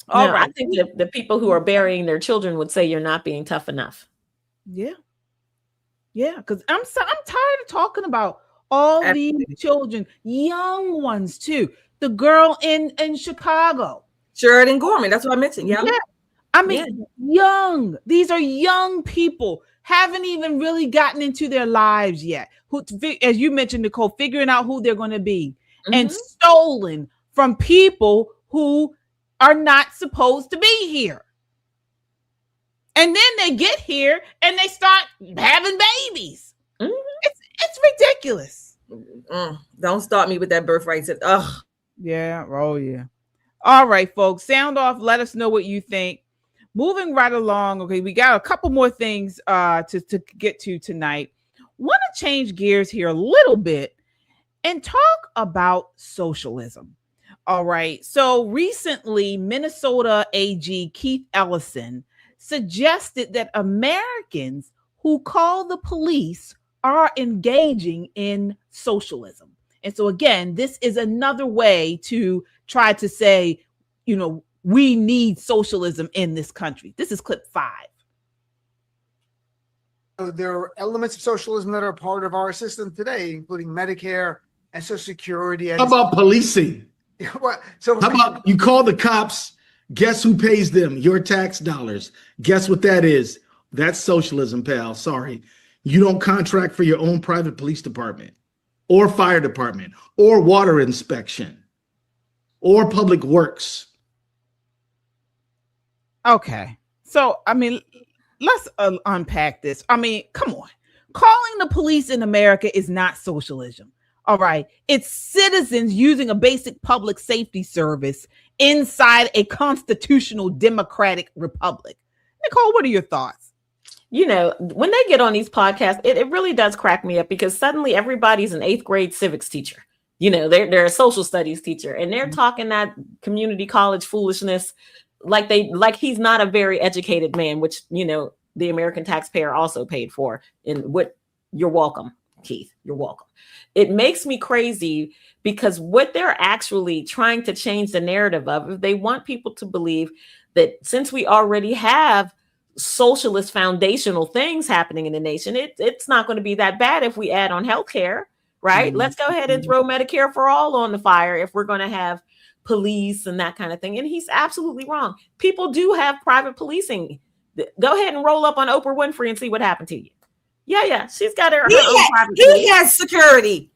All right. I think the people who are burying their children would say you're not being tough enough. Yeah. Yeah, because I'm tired of talking about all these children, young ones too. The girl in Chicago, Sheridan Gorman. That's what I mentioned. Yeah. I mean, young. These are young people, haven't even really gotten into their lives yet. Who, as you mentioned, Nicole, figuring out who they're going to be, and stolen from people who are not supposed to be here. And then they get here and they start having babies. It's ridiculous. Don't start me with that birthright. Ugh. Yeah. Oh, yeah. All right, folks. Sound off. Let us know what you think. Moving right along. Okay, we got a couple more things to get to tonight. Want to change gears here a little bit and talk about socialism. All right. So recently, Minnesota AG Keith Ellison suggested that Americans who call the police are engaging in socialism. And so again, this is another way to try to say, we need socialism in this country. This is clip 5. There are elements of socialism that are part of our system today, including Medicare and Social Security. How about policing? How about you call the cops? Guess who pays them? Your tax dollars. Guess what that is? That's socialism, pal. Sorry. You don't contract for your own private police department or fire department or water inspection or public works. Okay. So, I mean, let's unpack this. I mean, come on. Calling the police in America is not socialism. All right. It's citizens using a basic public safety service inside a constitutional democratic republic. Nicole, what are your thoughts? When they get on these podcasts, it really does crack me up because suddenly everybody's an 8th grade civics teacher. They're a social studies teacher and they're talking that community college foolishness like he's not a very educated man, which, the American taxpayer also paid for. You're welcome, Keith. You're welcome. It makes me crazy because what they're actually trying to change the narrative of, if they want people to believe that since we already have socialist foundational things happening in the nation, it's not going to be that bad if we add on healthcare, right? Let's go ahead and throw Medicare for all on the fire if we're going to have police and that kind of thing. And he's absolutely wrong. People do have private policing. Go ahead and roll up on Oprah Winfrey and see what happened to you. Yeah. She's got her own private police. He has security.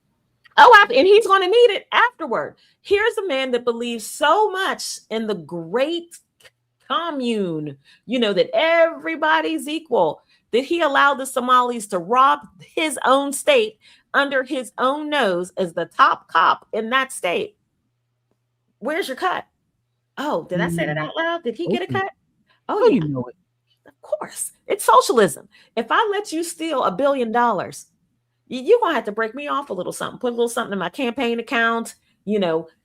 Oh, and he's going to need it afterward. Here's a man that believes so much in the great commune, that everybody's equal, that he allowed the Somalis to rob his own state under his own nose as the top cop in that state. Where's your cut? Oh, did I say that out loud? Did he get a cut? Oh, yeah. You know it. Of course. It's socialism. If I let you steal $1 billion, you're going to have to break me off a little something, put a little something in my campaign account,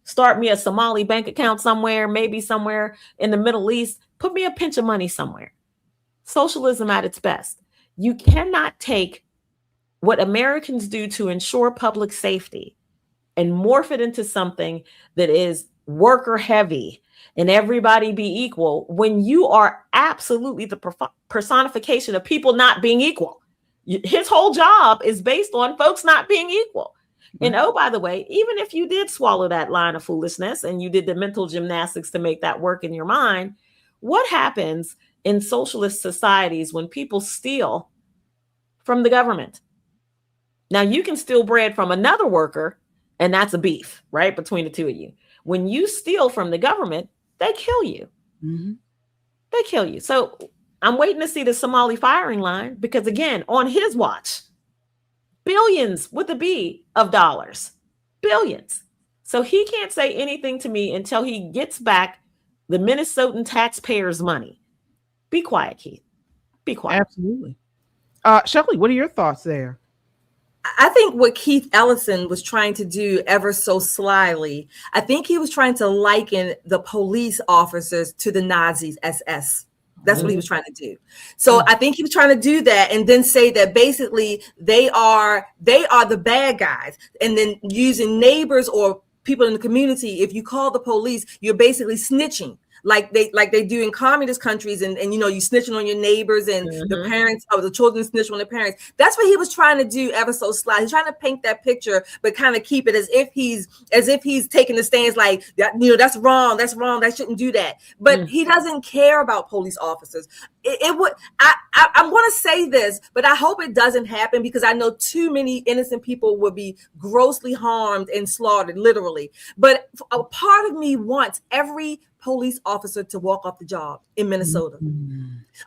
start me a Somali bank account somewhere, maybe somewhere in the Middle East, put me a pinch of money somewhere. Socialism at its best. You cannot take what Americans do to ensure public safety and morph it into something that is worker heavy and everybody be equal when you are absolutely the personification of people not being equal. His whole job is based on folks not being equal. And oh, by the way, even if you did swallow that line of foolishness and you did the mental gymnastics to make that work in your mind, what happens in socialist societies when people steal from the government? Now, you can steal bread from another worker, and that's a beef, right, between the two of you. When you steal from the government, they kill you. They kill you. So I'm waiting to see the Somali firing line because, again, on his watch, billions with a B of dollars, billions. So he can't say anything to me until he gets back the Minnesotan taxpayers' money. Be quiet, Keith. Be quiet. Absolutely. Shelley, what are your thoughts there? I think what Keith Ellison was trying to do ever so slyly, I think he was trying to liken the police officers to the Nazis, SS. That's what he was trying to do. So I think he was trying to do that and then say that basically they are the bad guys, and then using neighbors or people in the community. If you call the police, you're basically snitching. Like they do in communist countries, and you snitching on your neighbors, and the parents or the children snitch on their parents. That's what he was trying to do ever so sly. He's trying to paint that picture, but kind of keep it as if he's taking the stands like that. That's wrong. That's wrong. That shouldn't do that. But he doesn't care about police officers. I'm going to say this, but I hope it doesn't happen because I know too many innocent people will be grossly harmed and slaughtered, literally. But a part of me wants every police officer to walk off the job in Minnesota.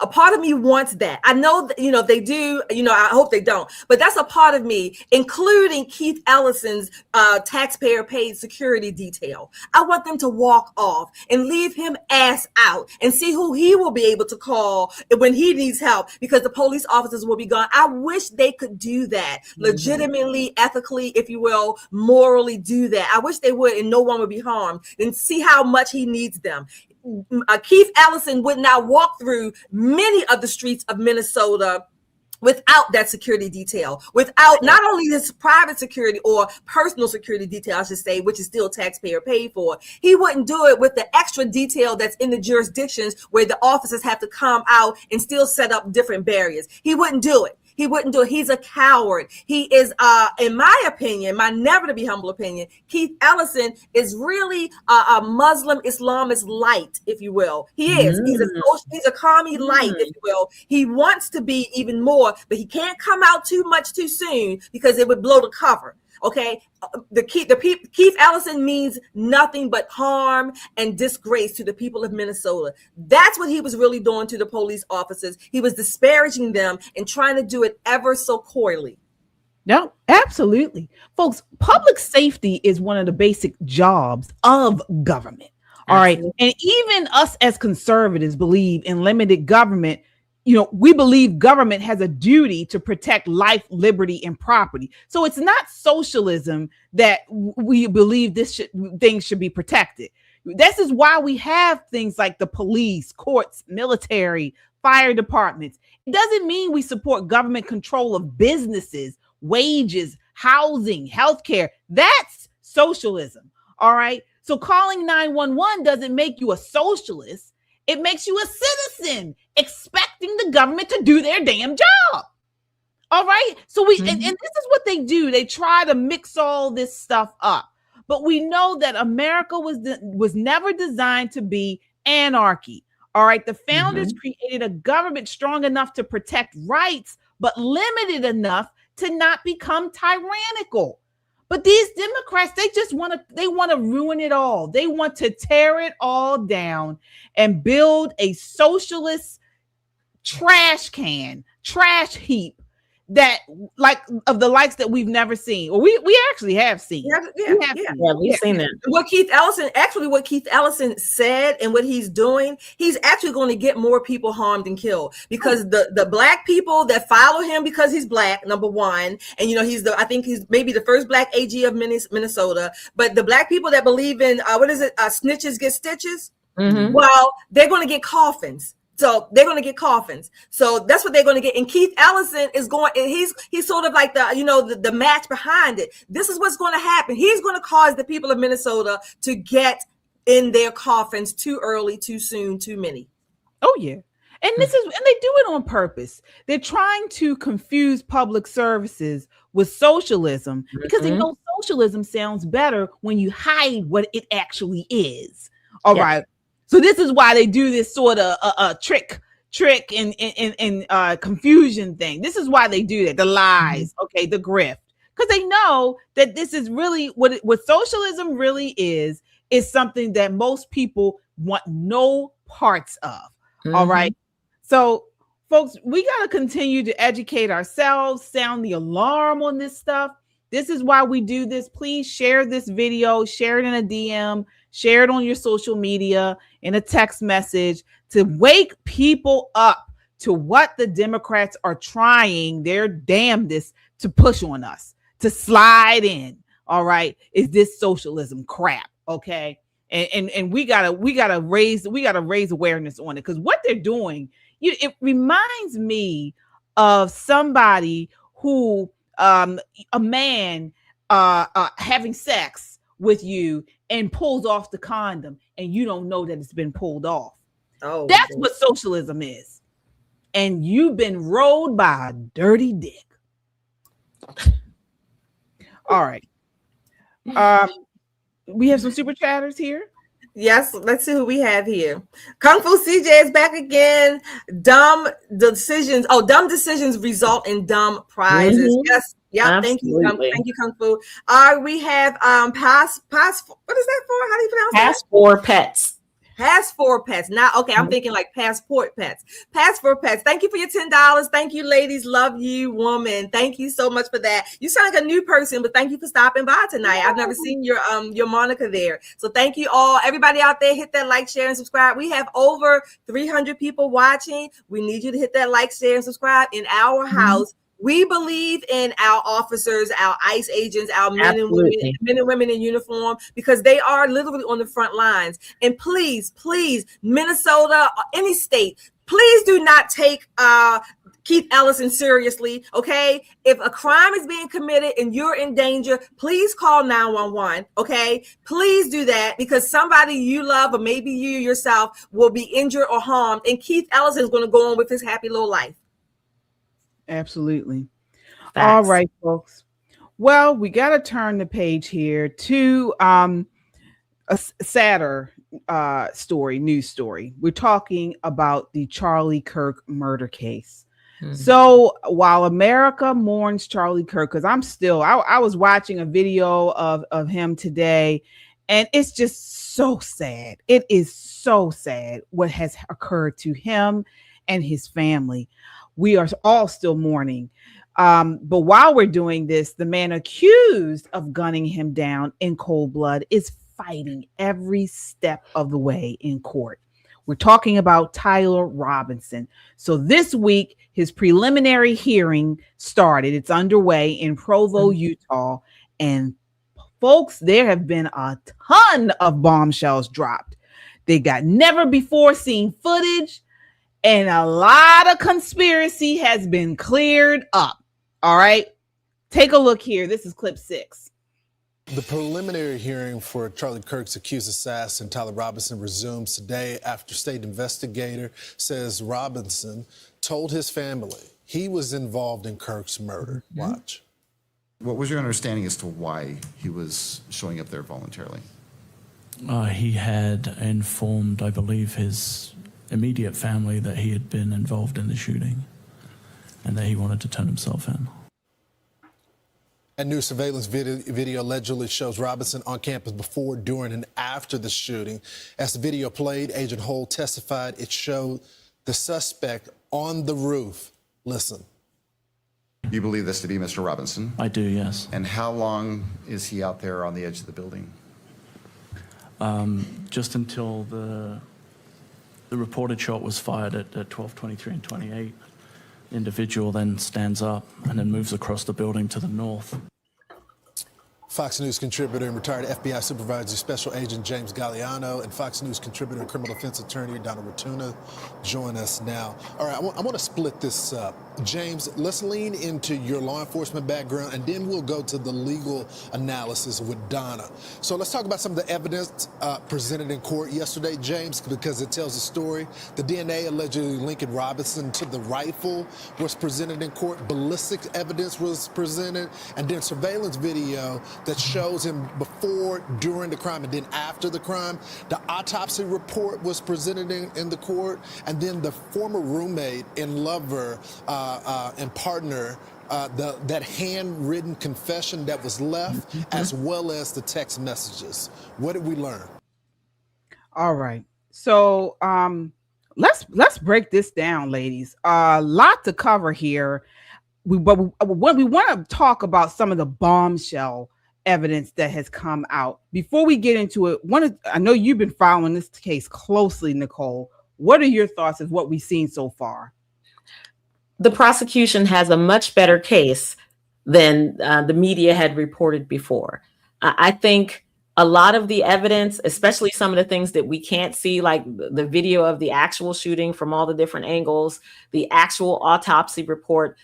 A part of me wants that. I know that, if they do, I hope they don't, but that's a part of me, including Keith Ellison's taxpayer paid security detail. I want them to walk off and leave him ass out and see who he will be able to call when he needs help, because the police officers will be gone. I wish they could do that legitimately, ethically, if you will, morally do that. I wish they would, and no one would be harmed, and see how much he needs them. Keith Ellison would not walk through many of the streets of Minnesota without that security detail, without not only his private security or personal security detail, I should say, which is still taxpayer paid for. He wouldn't do it with the extra detail that's in the jurisdictions where the officers have to come out and still set up different barriers. He wouldn't do it. He wouldn't do it. He's a coward. He is, in my opinion, my never to be humble opinion, Keith Ellison is really a Muslim Islamist light, if you will. He is. He's a commie light, if you will. He wants to be even more, but he can't come out too much too soon because it would blow the cover. Okay, Keith Ellison means nothing but harm and disgrace to the people of Minnesota. That's what he was really doing to the police officers. He was disparaging them and trying to do it ever so coyly. No, absolutely. Folks, public safety is one of the basic jobs of government. All right. And even us as conservatives believe in limited government. We believe government has a duty to protect life, liberty, and property. So it's not socialism that we believe things should be protected. This is why we have things like the police, courts, military, fire departments. It doesn't mean we support government control of businesses, wages, housing, healthcare. That's socialism. All right. So calling 911 doesn't make you a socialist. It makes you a citizen expecting the government to do their damn job. All right. So and this is what they do. They try to mix all this stuff up. But we know that America was never designed to be anarchy. All right. The founders created a government strong enough to protect rights, but limited enough to not become tyrannical. But these Democrats, they want to ruin it all. They want to tear it all down and build a socialist trash heap that of the likes that we've never seen, or we actually have seen. We've seen that. What Keith Ellison said and what he's doing, he's actually going to get more people harmed and killed, because the black people that follow him because he's black, number one, and I think he's maybe the first black AG of Minnesota, but the black people that believe in snitches get stitches, well, they're going to get coffins. So they're going to get coffins. So that's what they're going to get. And Keith Ellison is he's sort of like the match behind it. This is what's going to happen. He's going to cause the people of Minnesota to get in their coffins too early, too soon, too many. Oh yeah. And they do it on purpose. They're trying to confuse public services with socialism because they know socialism sounds better when you hide what it actually is. All right. So this is why they do this sort of trick and confusion thing. This is why they do that. The lies, the grift, because they know that this is really what socialism really is something that most people want no parts of. All right. So, folks, we got to continue to educate ourselves, sound the alarm on this stuff. This is why we do this. Please share this video, share it in a DM, share it on your social media, in a text message to wake people up to what the Democrats are trying their damnedest to push on us, to slide in. All right. Is this socialism crap? Okay. And we gotta raise awareness on it, because what they're doing, it reminds me of somebody who a man having sex with you and pulls off the condom and you don't know that it's been pulled off. Oh, that's what socialism is. And you've been rolled by a dirty dick. All right. We have some super chatters here. Yes, let's see who we have here. Kung Fu CJ is back again. Dumb decisions result in dumb prizes. Yes, yeah. Thank you, Kung Fu. We have what is that for? How do you pronounce Pass for pets. Pass for pets. Now, okay, I'm thinking like passport pets. Pass for pets. Thank you for your $10. Thank you, ladies. Love you, woman. Thank you so much for that. You sound like a new person, but thank you for stopping by tonight. I've never seen your moniker there. So thank you all. Everybody out there, hit that like, share, and subscribe. We have over 300 people watching. We need you to hit that like, share, and subscribe in our house. We believe in our officers, our ICE agents, our men and women in uniform, because they are literally on the front lines. And please, Minnesota, any state, please do not take Keith Ellison seriously, okay? If a crime is being committed and you're in danger, please call 911, okay? Please do that, because somebody you love, or maybe you yourself, will be injured or harmed, and Keith Ellison is going to go on with his happy little life. Absolutely. Facts. All right, folks. Well, we got to turn the page here to a sadder news story. We're talking about the Charlie Kirk murder case. So while America mourns Charlie Kirk, because I was watching a video of him today, and it's just so sad. It is so sad what has occurred to him and his family. We are all still mourning. But while we're doing this, the man accused of gunning him down in cold blood is fighting every step of the way in court. We're talking about Tyler Robinson. So this week, his preliminary hearing started. It's underway in Provo, Utah. And folks, there have been a ton of bombshells dropped. They got never before seen footage, and a lot of conspiracy has been cleared up. All right, take a look here. This is clip 6. The preliminary hearing for Charlie Kirk's accused assassin, Tyler Robinson, resumes today after state investigator says Robinson told his family he was involved in Kirk's murder. Watch. What was your understanding as to why he was showing up there voluntarily? He had informed, I believe, his immediate family that he had been involved in the shooting and that he wanted to turn himself in. A new surveillance video allegedly shows Robinson on campus before, during, and after the shooting. As the video played, Agent Holt testified it showed the suspect on the roof. Listen. You believe this to be Mr. Robinson? I do, yes. And how long is he out there on the edge of the building? Just until the reported shot was fired at 12:23 and 28. The individual then stands up and then moves across the building to the north. Fox News contributor and retired FBI supervisor Special Agent James Galliano and Fox News contributor and criminal defense attorney Donna Rotuna join us now. All right, I want to split this up. James, let's lean into your law enforcement background, and then we'll go to the legal analysis with Donna. So let's talk about some of the evidence presented in court yesterday, James, because it tells a story. The DNA allegedly linking Robinson to the rifle was presented in court. Ballistic evidence was presented, and then surveillance video that shows him before, during the crime, and then after the crime. The autopsy report was presented in the court, and then the former roommate and lover and partner, that handwritten confession that was left, as well as the text messages. What did we learn? All right. So let's break this down, ladies. A lot to cover here. We want to talk about some of the bombshell evidence that has come out. Before we get into it, I know you've been following this case closely, Nicole. What are your thoughts of what we've seen so far? The prosecution has a much better case than the media had reported before. I think a lot of the evidence, especially some of the things that we can't see, like the video of the actual shooting from all the different angles, the actual autopsy report,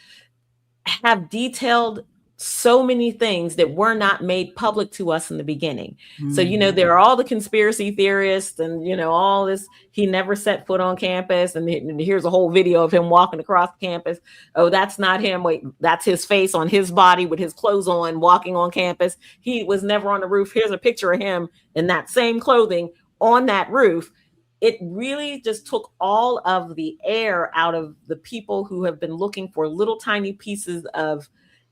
have detailed so many things that were not made public to us in the beginning. So, there are all the conspiracy theorists and, all this, he never set foot on campus. And here's a whole video of him walking across the campus. Oh, that's not him. Wait, that's his face on his body with his clothes on, walking on campus. He was never on the roof. Here's a picture of him in that same clothing on that roof. It really just took all of the air out of the people who have been looking for little tiny pieces of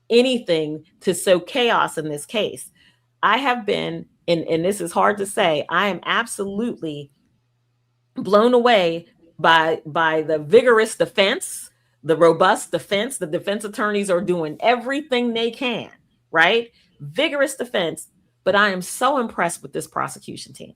anything to sow chaos in this case. I have been, and this is hard to say, I am absolutely blown away by the vigorous defense, the robust defense. The defense attorneys are doing everything they can, right? Vigorous defense. But I am so impressed with this prosecution team.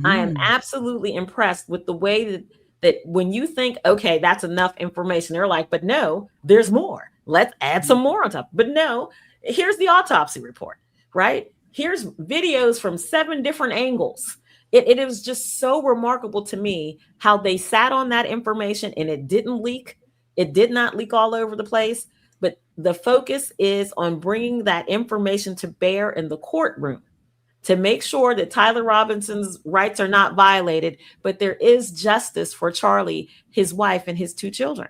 I am absolutely impressed with the way that when you think, okay, that's enough information, they're like, but no, there's more. Let's add some more on top. But no, here's the autopsy report, right? Here's videos from 7 different angles. It was just so remarkable to me how they sat on that information and it didn't leak. It did not leak all over the place. But the focus is on bringing that information to bear in the courtroom to make sure that Tyler Robinson's rights are not violated, but there is justice for Charlie, his wife, and his 2 children.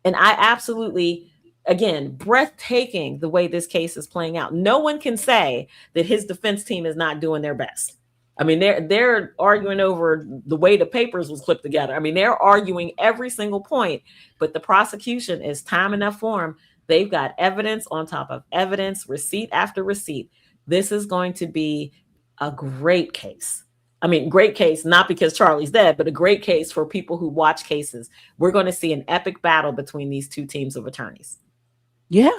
And I absolutely, again, breathtaking the way this case is playing out. No one can say that his defense team is not doing their best. I mean, they're arguing over the way the papers was clipped together. I mean, they're arguing every single point, but the prosecution is time enough for them. They've got evidence on top of evidence, receipt after receipt. This is going to be a great case. I mean, great case, not because Charlie's dead, but a great case for people who watch cases. We're going to see an epic battle between these 2 teams of attorneys. Yeah.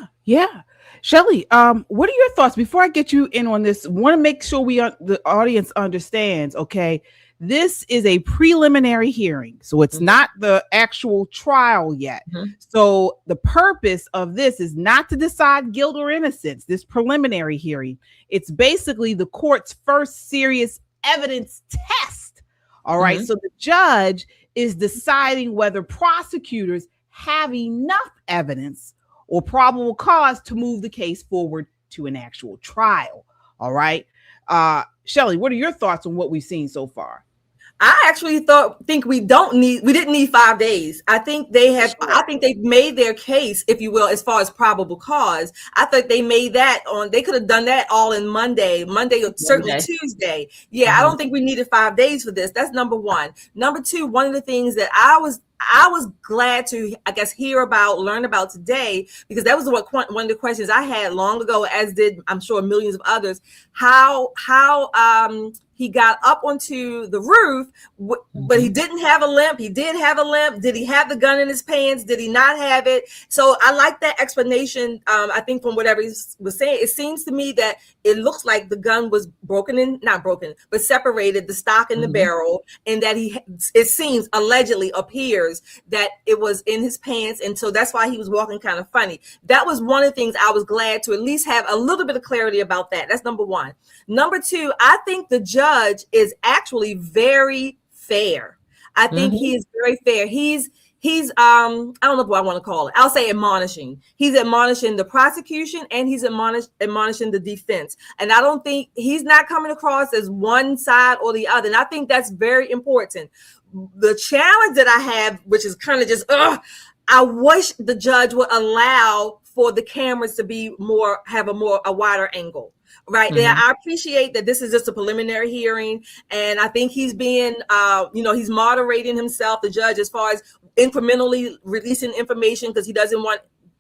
Shelly, what are your thoughts? Before I get you in on this, want to make sure the audience understands, okay, this is a preliminary hearing. So it's not the actual trial yet. So the purpose of this is not to decide guilt or innocence, this preliminary hearing. It's basically the court's first serious evidence test. All right. So the judge is deciding whether prosecutors have enough evidence or probable cause to move the case forward to an actual trial. All right. Shelly, what are your thoughts on what we've seen so far? I actually think we didn't need 5 days. I think they've made their case, if you will, as far as probable cause. I think they made that they could have done that all in Monday or certainly Tuesday. Yeah, I don't think we needed 5 days for this. That's number one. Number two, one of the things that I was glad to, I guess, learn about today, because that was one of the questions I had long ago, as did, I'm sure, millions of others, how he got up onto the roof, but he didn't have a limp. He did have a limp. Did he have the gun in his pants? Did he not have it? So I like that explanation. I think from whatever he was saying, it seems to me that it looks like the gun was not broken, but separated, the stock and the barrel, and that it allegedly appears that it was in his pants. And so that's why he was walking kind of funny. That was one of the things I was glad to at least have a little bit of clarity about that. That's number one. Number two, I think the judge is actually very fair. I think he is very fair. He's I don't know what I want to call it. I'll say admonishing. He's admonishing the prosecution and he's admonishing the defense. And I don't think he's not coming across as one side or the other. And I think that's very important. The challenge that I have, which is kind of just, I wish the judge would allow for the cameras to have a wider angle. Right there, I appreciate that this is just a preliminary hearing, and I think he's being, he's moderating himself, the judge, as far as incrementally releasing information, because he doesn't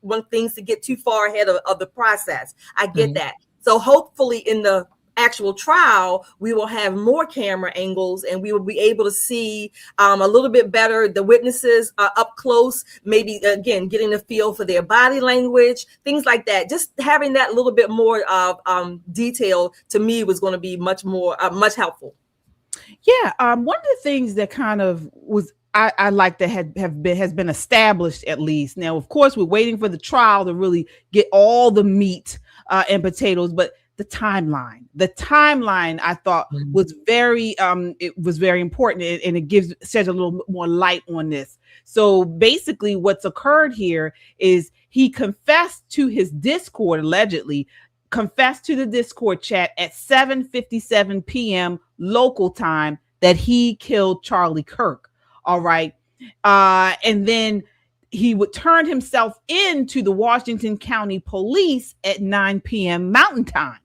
want things to get too far ahead of the process. I get that. So hopefully, in the actual trial, we will have more camera angles and we will be able to see a little bit better the witnesses up close, maybe again getting a feel for their body language, things like that. Just having that little bit more detail to me was going to be much more much helpful. Yeah, one of the things that kind of was I like that has been established at least. Now, of course, we're waiting for the trial to really get all the meat and potatoes, but the timeline I thought was very important, and it sheds a little more light on this. So basically what's occurred here is he confessed to his Discord, allegedly confessed to the Discord chat at 7:57 p.m. local time that he killed Charlie Kirk. All right. And then he would turn himself in to the Washington County Police at 9 p.m. Mountain Time.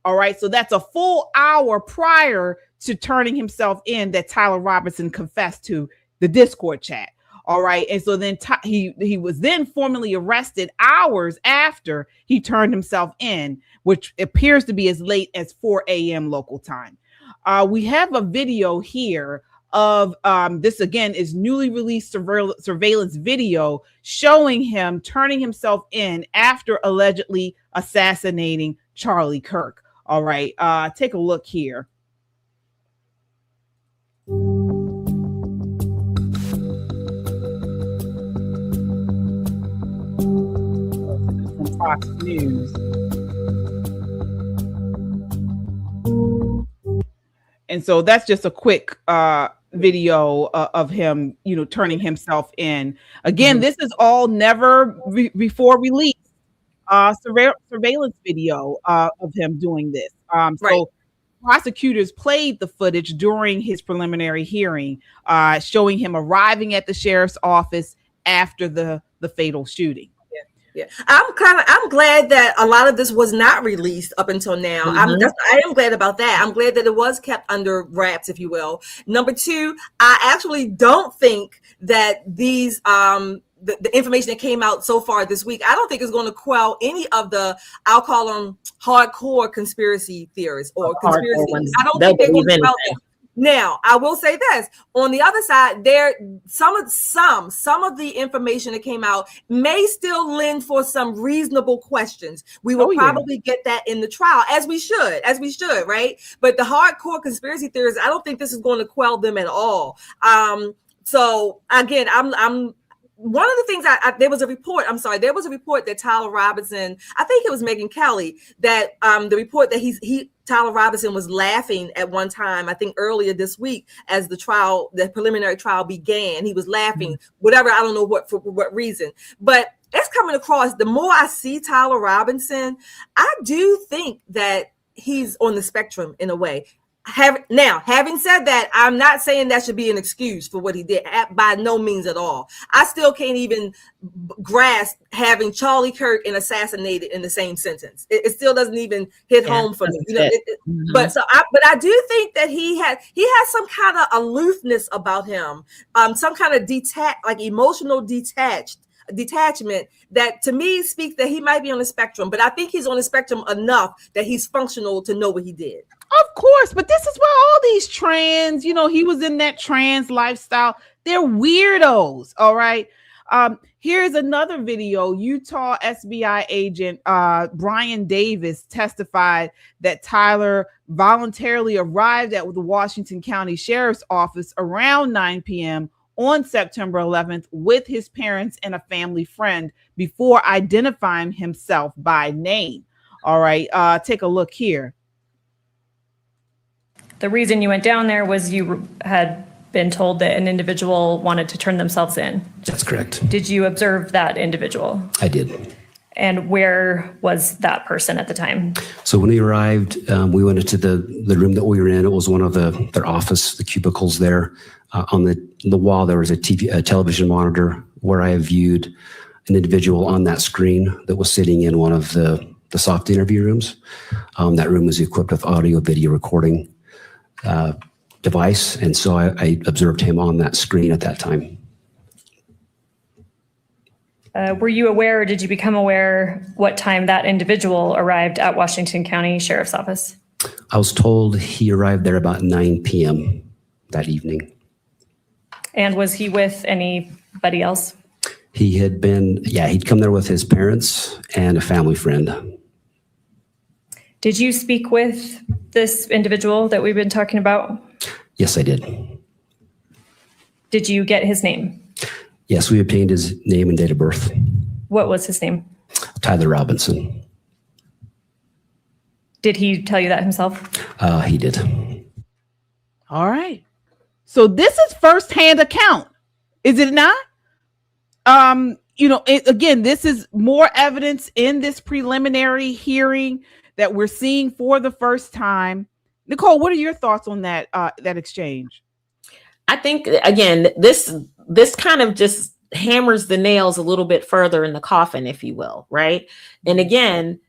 All right. So that's a full hour prior to turning himself in that Tyler Robinson confessed to the Discord chat. All right. And so then he was then formally arrested hours after he turned himself in, which appears to be as late as 4 a.m. local time. We have a video here of this, again, is newly released surveillance video showing him turning himself in after allegedly assassinating Charlie Kirk. All right. Take a look here. Fox News. And so that's just a quick video of him, turning himself in. Again, this is all never before released surveillance video of him doing this. So prosecutors played the footage during his preliminary hearing, showing him arriving at the sheriff's office after the fatal shooting. Yeah, I'm glad that a lot of this was not released up until now. I am glad about that. I'm glad that it was kept under wraps, if you will. Number two, I actually don't think that these the information that came out so far this week, I don't think is going to quell any of the, I'll call them hardcore conspiracy theorists or conspiracy. I don't think they're going to quell them. Now, I will say this: on the other side, some of the information that came out may still lend for some reasonable questions. We will probably get that in the trial, as we should, right? But the hardcore conspiracy theorists, I don't think this is going to quell them at all. So again, I'm one of the things there was a report that Tyler Robinson, I think it was Megyn Kelly, that the report that Tyler Robinson was laughing at one time, I think earlier this week, as the preliminary trial began. He was laughing, whatever, I don't know for what reason. But it's coming across, the more I see Tyler Robinson, I do think that he's on the spectrum in a way. Having said that, I'm not saying that should be an excuse for what he did, by no means at all. I still can't even grasp having Charlie Kirk and assassinated in the same sentence. It still doesn't even hit home for me. But I do think that he has some kind of aloofness about him, some kind of emotional detachment that to me speaks that he might be on the spectrum. But I think he's on the spectrum enough that he's functional to know what he did. Of course, but this is where all these trans, he was in that trans lifestyle. They're weirdos. All right. Here's another video. Utah SBI agent Brian Davis testified that Tyler voluntarily arrived at the Washington County Sheriff's Office around 9 p.m. on September 11th with his parents and a family friend before identifying himself by name. All right. Take a look here. The reason you went down there was you had been told that an individual wanted to turn themselves in. That's correct. Did you observe that individual? I did. And where was that person at the time? So when we arrived, we went into the room that we were in. It was one of their office, the cubicles there. On the wall, there was a television monitor where I viewed an individual on that screen that was sitting in one of the soft interview rooms. That room was equipped with audio video recording device, and so I observed him on that screen at that time. Were you aware, or did you become aware what time that individual arrived at Washington County Sheriff's Office? I was told he arrived there about 9 p.m. that evening. And was he with anybody else? He had been, he'd come there with his parents and a family friend. Did you speak with this individual that we've been talking about? Yes, I did. Did you get his name? Yes, we obtained his name and date of birth. What was his name? Tyler Robinson. Did he tell you that himself? He did. All right. So this is firsthand account, is it not? Again, this is more evidence in this preliminary hearing that we're seeing for the first time. Nicole, what are your thoughts on that exchange? I think, again, this kind of just hammers the nails a little bit further in the coffin, if you will, right? And again,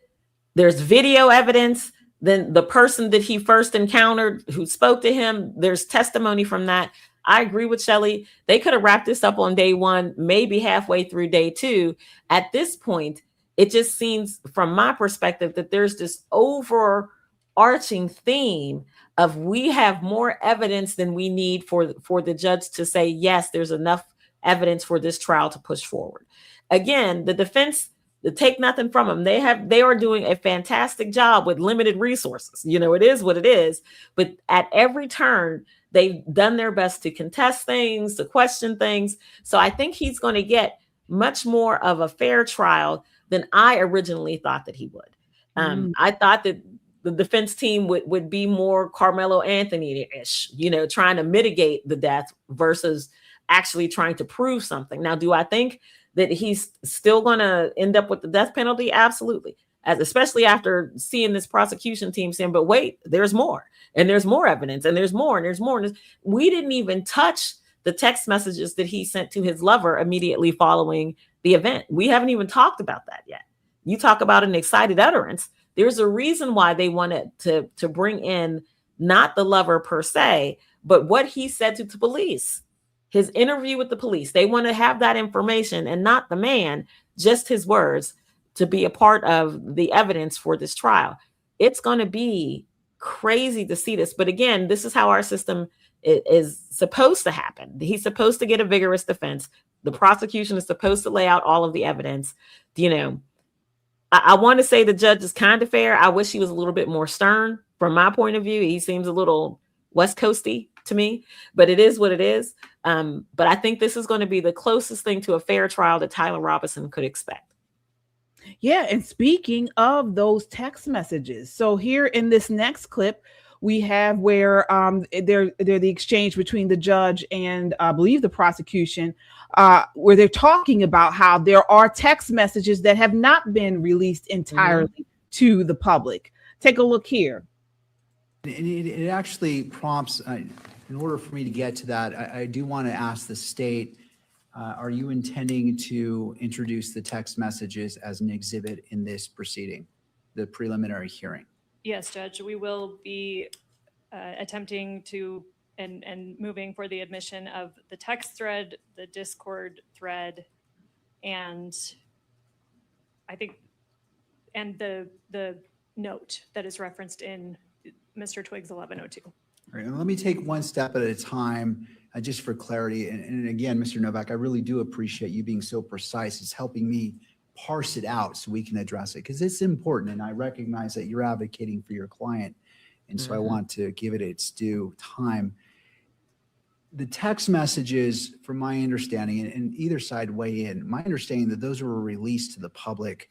there's video evidence. Then the person that he first encountered who spoke to him, there's testimony from that. I agree with Shelley. They could have wrapped this up on day one, maybe halfway through day two. At this point, it just seems, from my perspective, that there's this overarching theme of we have more evidence than we need for the judge to say, yes, there's enough evidence for this trial to push forward. Again, the defense, to take nothing from them, they are doing a fantastic job with limited resources. It is what it is. But at every turn, they've done their best to contest things, to question things. So I think he's going to get much more of a fair trial than I originally thought that he would. I thought that the defense team would be more Carmelo Anthony-ish, trying to mitigate the death versus actually trying to prove something. Now, do I think that he's still going to end up with the death penalty? Absolutely. Especially after seeing this prosecution team saying, but wait, there's more, and there's more evidence, and there's more, and there's more. We didn't even touch the text messages that he sent to his lover immediately following the event. We haven't even talked about that yet. You talk about an excited utterance. There's a reason why they wanted to bring in not the lover per se, but what he said to the police, his interview with the police. They want to have that information and not the man, just his words, to be a part of the evidence for this trial. It's going to be crazy to see this. But again, this is how our system is supposed to happen. He's supposed to get a vigorous defense. The prosecution is supposed to lay out all of the evidence. I want to say the judge is kind of fair. I wish he was a little bit more stern. From my point of view, he seems a little West Coasty to me, but it is what it is. But I think this is going to be the closest thing to a fair trial that Tyler Robinson could expect. Yeah, and speaking of those text messages, so here in this next clip, we have where they're the exchange between the judge and I believe the prosecution, where they're talking about how there are text messages that have not been released entirely to the public. Take a look here. It actually prompts, in order for me to get to that, I do want to ask the state, are you intending to introduce the text messages as an exhibit in this proceeding, the preliminary hearing? Yes, Judge, we will be attempting to and moving for the admission of the text thread, the Discord thread, and I think, and the note that is referenced in Mr. Twiggs 1102. All right, and let me take one step at a time, just for clarity. And again, Mr. Novak, I really do appreciate you being so precise. It's helping me parse it out so we can address it, because it's important. And I recognize that you're advocating for your client. And so I want to give it its due time. The text messages, from my understanding, and either side weigh in, my understanding that those were released to the public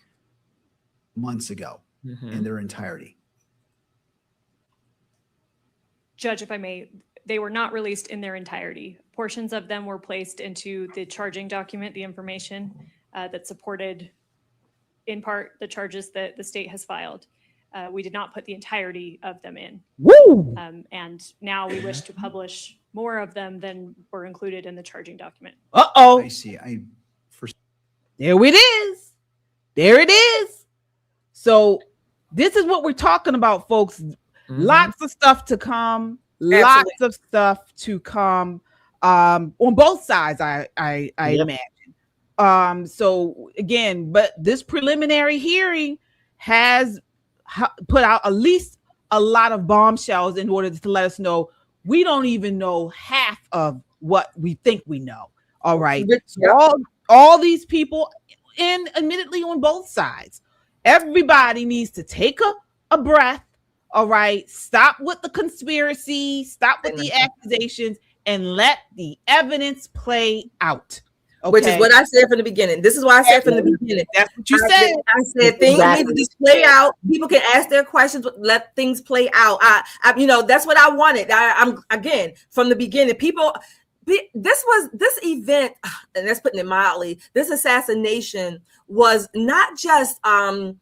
months ago in their entirety. Judge, if I may, they were not released in their entirety. Portions of them were placed into the charging document, the information that supported, in part, the charges that the state has filed. We did not put the entirety of them in. Woo! And now we wish to publish more of them than were included in the charging document. Uh-oh. I see. There it is. There it is. So this is what we're talking about, folks. Lots of stuff to come. Absolutely. Lots of stuff to come on both sides, I imagine. So again, but this preliminary hearing has put out at least a lot of bombshells in order to let us know we don't even know half of what we think we know. All right. So all these people, and admittedly on both sides, everybody needs to take a breath. All right. Stop with the conspiracy, stop with the accusations, and let the evidence play out. Okay? Which is what I said from the beginning. This is why I said from the beginning. That's what you said. I said things need to just play out. People can ask their questions, but let things play out. I that's what I wanted. I'm again from the beginning. This event, and that's putting it mildly. This assassination was not just a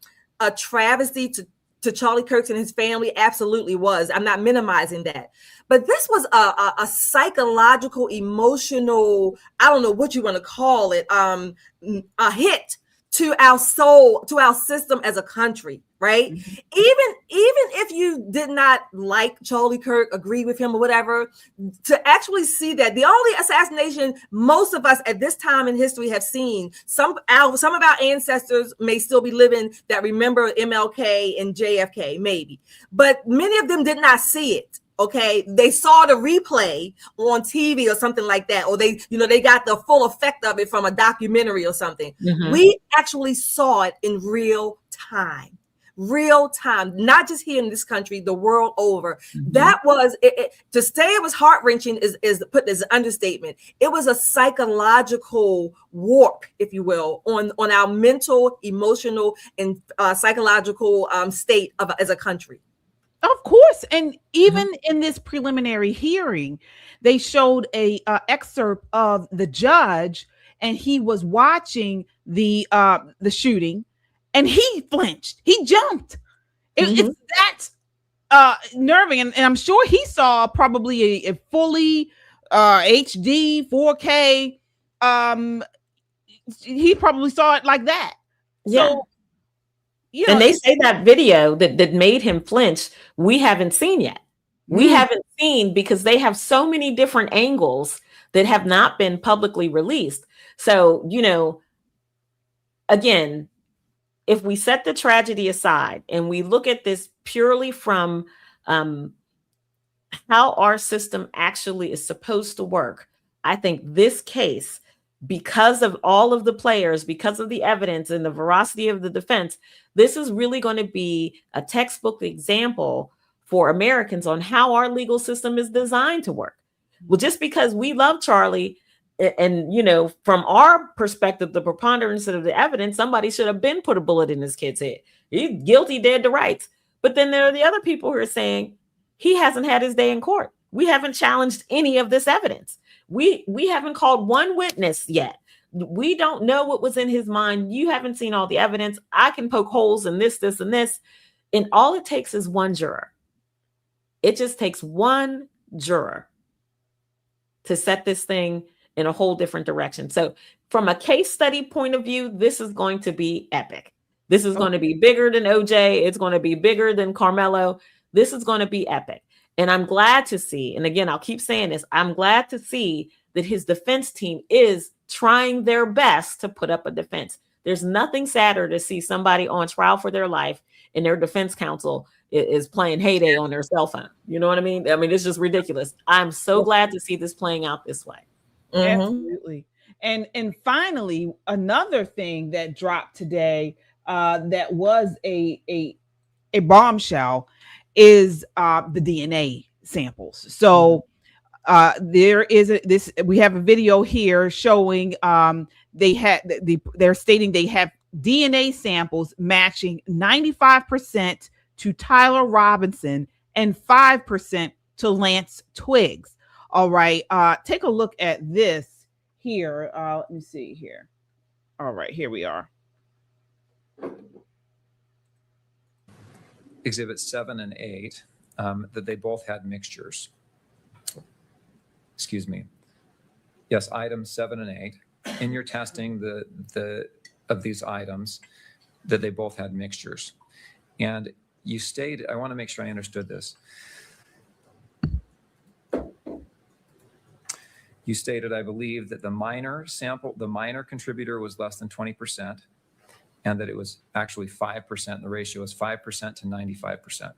travesty to Charlie Kirk and his family. Absolutely was. I'm not minimizing that. But this was a psychological, emotional, I don't know what you want to call it, a hit to our soul, to our system as a country, right? Mm-hmm. Even if you did not like Charlie Kirk, agree with him or whatever, to actually see that the only assassination most of us at this time in history have seen, some of our ancestors may still be living that remember MLK and JFK, maybe, but many of them did not see it. Okay, they saw the replay on TV or something like that, or they got the full effect of it from a documentary or something. Mm-hmm. We actually saw it in real time, not just here in this country, the world over. Mm-hmm. That was to say it was heart-wrenching is put as an understatement. It was a psychological warp, if you will, on our mental, emotional, and psychological state as a country. Of course. And even in this preliminary hearing, they showed a excerpt of the judge, and he was watching the shooting, and he flinched. He jumped. It's that nerving. And I'm sure he saw probably a fully HD 4K. He probably saw it like that. Yeah. So, and they say that video that made him flinch, we haven't seen yet. We haven't seen because they have so many different angles that have not been publicly released. So, again, if we set the tragedy aside and we look at this purely from how our system actually is supposed to work, I think this case, because of all of the players, because of the evidence and the veracity of the defense, this is really going to be a textbook example for Americans on how our legal system is designed to work. Well, just because we love Charlie and, from our perspective, the preponderance of the evidence, somebody should have been put a bullet in this kid's head. He's guilty, dead to rights. But then there are the other people who are saying he hasn't had his day in court. We haven't challenged any of this evidence. We haven't called one witness yet. We don't know what was in his mind. You haven't seen all the evidence. I can poke holes in this, and this. And all it takes is one juror. It just takes one juror to set this thing in a whole different direction. So from a case study point of view, this is going to be epic. This is going to be bigger than OJ. It's going to be bigger than Carmelo. This is going to be epic. And I'm glad to see, and again, I'll keep saying this, I'm glad to see that his defense team is trying their best to put up a defense. There's nothing sadder to see somebody on trial for their life and their defense counsel is playing Heyday on their cell phone. You know what I mean? I mean, it's just ridiculous. I'm so glad to see this playing out this way. Mm-hmm. Absolutely. And finally, another thing that dropped today that was a bombshell is the DNA samples. So there is we have a video here showing they're stating they have DNA samples matching 95% to Tyler Robinson and 5% to Lance Twiggs. All right, take a look at this here. Let me see here. All right, here we are. Exhibits 7 and 8, that they both had mixtures. Excuse me. Yes, items 7 and 8. In your testing of these items, that they both had mixtures. And you stated, I want to make sure I understood this. You stated, I believe, that the minor contributor was less than 20%. And that it was actually 5%. The ratio is 5% to 95%.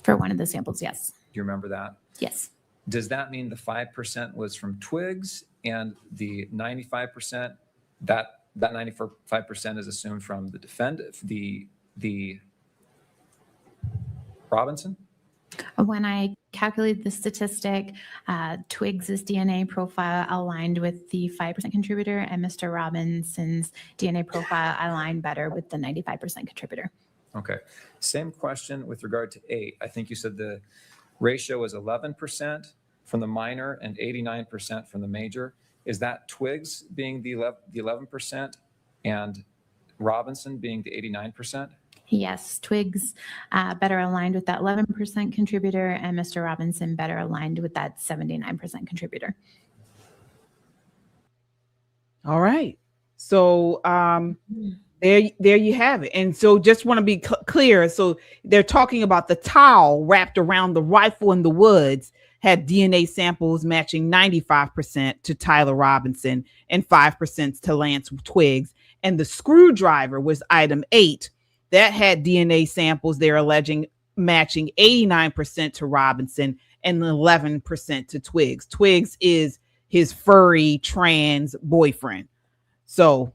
For one of the samples, yes. Do you remember that? Yes. Does that mean the 5% was from twigs and the 95%, that 95% is assumed from the the Robinson? When I calculated the statistic, Twiggs's DNA profile aligned with the 5% contributor, and Mr. Robinson's DNA profile aligned better with the 95% contributor. Okay. Same question with regard to 8. I think you said the ratio is 11% from the minor and 89% from the major. Is that Twiggs being the 11% and Robinson being the 89%? Yes, Twiggs better aligned with that 11% contributor, and Mr. Robinson better aligned with that 79% contributor. All right. So there you have it. And so just want to be clear. So they're talking about the towel wrapped around the rifle in the woods had DNA samples matching 95% to Tyler Robinson and 5% to Lance Twiggs. And the screwdriver was item 8. That had DNA samples they're alleging matching 89% to Robinson and 11% to Twiggs. Twiggs is his furry trans boyfriend. So,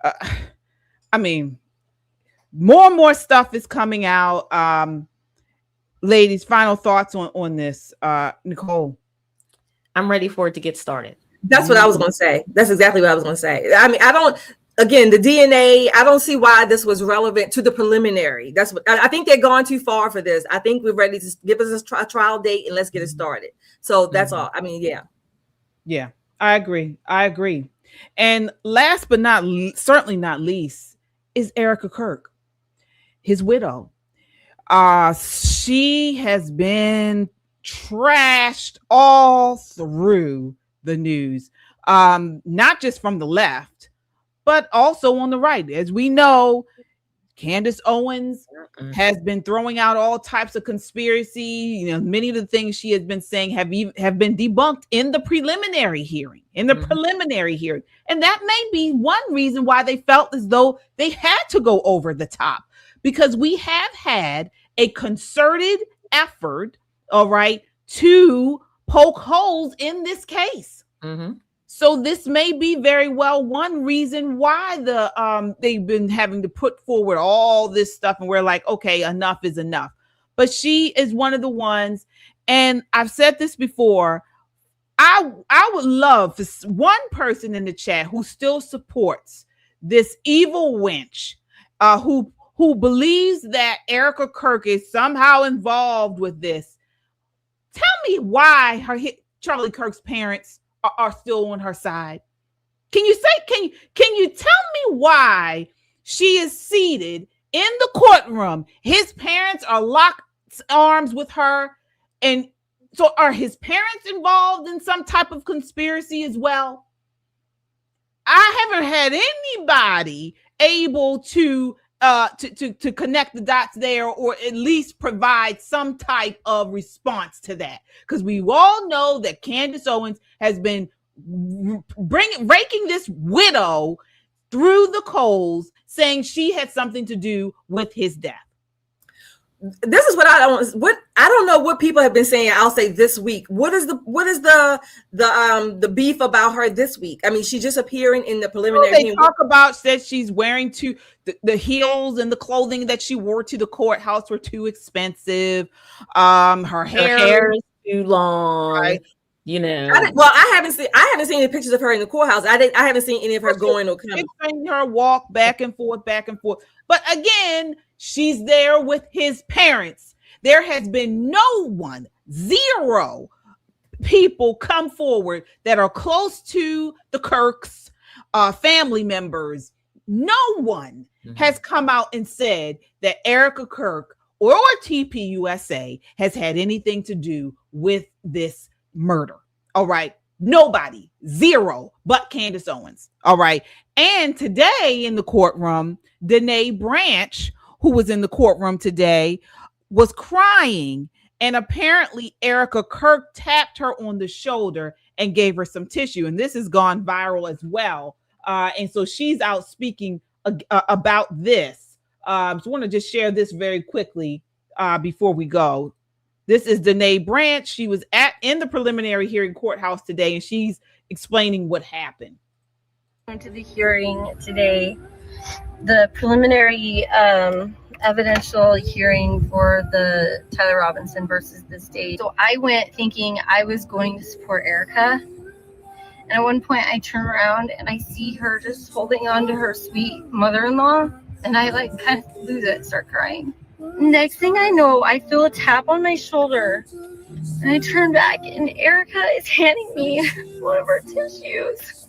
I mean, more and more stuff is coming out. Ladies, final thoughts on this. Nicole. I'm ready for it to get started. That's what I was going to say. That's exactly what I was going to say. I mean, again, the DNA, I don't see why this was relevant to the preliminary. That's what I think they're gone too far for this. I think we're ready to give us a trial date and let's get it started. So that's all. I mean, yeah. Yeah, I agree. And last but certainly not least is Erica Kirk, his widow. She has been trashed all through the news, not just from the left, but also on the right. As we know, Candace Owens has been throwing out all types of conspiracy. You know, many of the things she has been saying have been debunked in the preliminary hearing. And that may be one reason why they felt as though they had to go over the top, because we have had a concerted effort, all right, to poke holes in this case. So this may be very well one reason why they've been having to put forward all this stuff, and we're like, okay, enough is enough. But she is one of the ones, and I've said this before, I would love for one person in the chat who still supports this evil wench, who believes that Erica Kirk is somehow involved with this. Tell me why Charlie Kirk's parents are still on her side. Can you tell me why she is seated in the courtroom? His parents are locked arms with her. And so are his parents involved in some type of conspiracy as well? I haven't had anybody able to connect the dots there, or at least provide some type of response to that, because we all know that Candace Owens has been raking this widow through the coals, saying she had something to do with his death. This is what I don't know what people have been saying. I'll say this week. What is the beef about her this week? I mean, she's just appearing in the preliminary. They talk about that she's wearing the heels and the clothing that she wore to the courthouse were too expensive. Her hair is too long. Right? You know. I haven't seen any pictures of her in the courthouse. I haven't seen any of her going or coming. Her walk back and forth. But again, she's there with his parents. There has been no one, 0 people come forward that are close to the Kirks, family members. No one has come out and said that Erica Kirk or TPUSA has had anything to do with this murder. All right. Nobody, 0, but Candace Owens. All right. And today in the courtroom, Danae Branch, who was in the courtroom today, was crying. And apparently Erica Kirk tapped her on the shoulder and gave her some tissue. And this has gone viral as well. And so she's out speaking about this. So I want to just share this very quickly. before we go. This is Danae Branch. She was in the preliminary hearing courthouse today, and she's explaining what happened. To the hearing today, the preliminary evidential hearing for the Tyler Robinson versus the state. So I went thinking I was going to support Erica. And at one point I turn around and I see her just holding on to her sweet mother-in-law. And I like kind of lose it, start crying. Next thing I know, I feel a tap on my shoulder. And I turn back and Erica is handing me one of her tissues.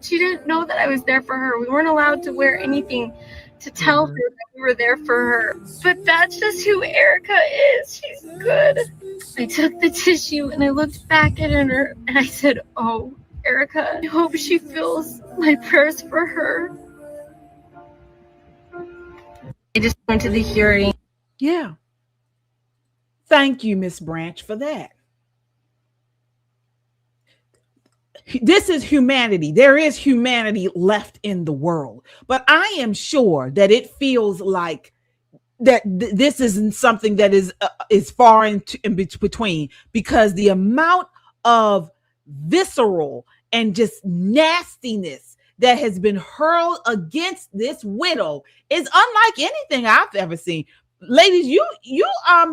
She didn't know that I was there for her. We weren't allowed to wear anything to tell her that we were there for her. But that's just who Erica is. She's good. I took the tissue and I looked back at her and I said, oh, Erica, I hope she feels my prayers for her. I just went to the hearing. Yeah. Thank you, Miss Branch, for that. This is humanity. There is humanity left in the world. But I am sure that it feels like that this isn't something that is far in between, because the amount of visceral and just nastiness that has been hurled against this widow is unlike anything I've ever seen. Ladies, you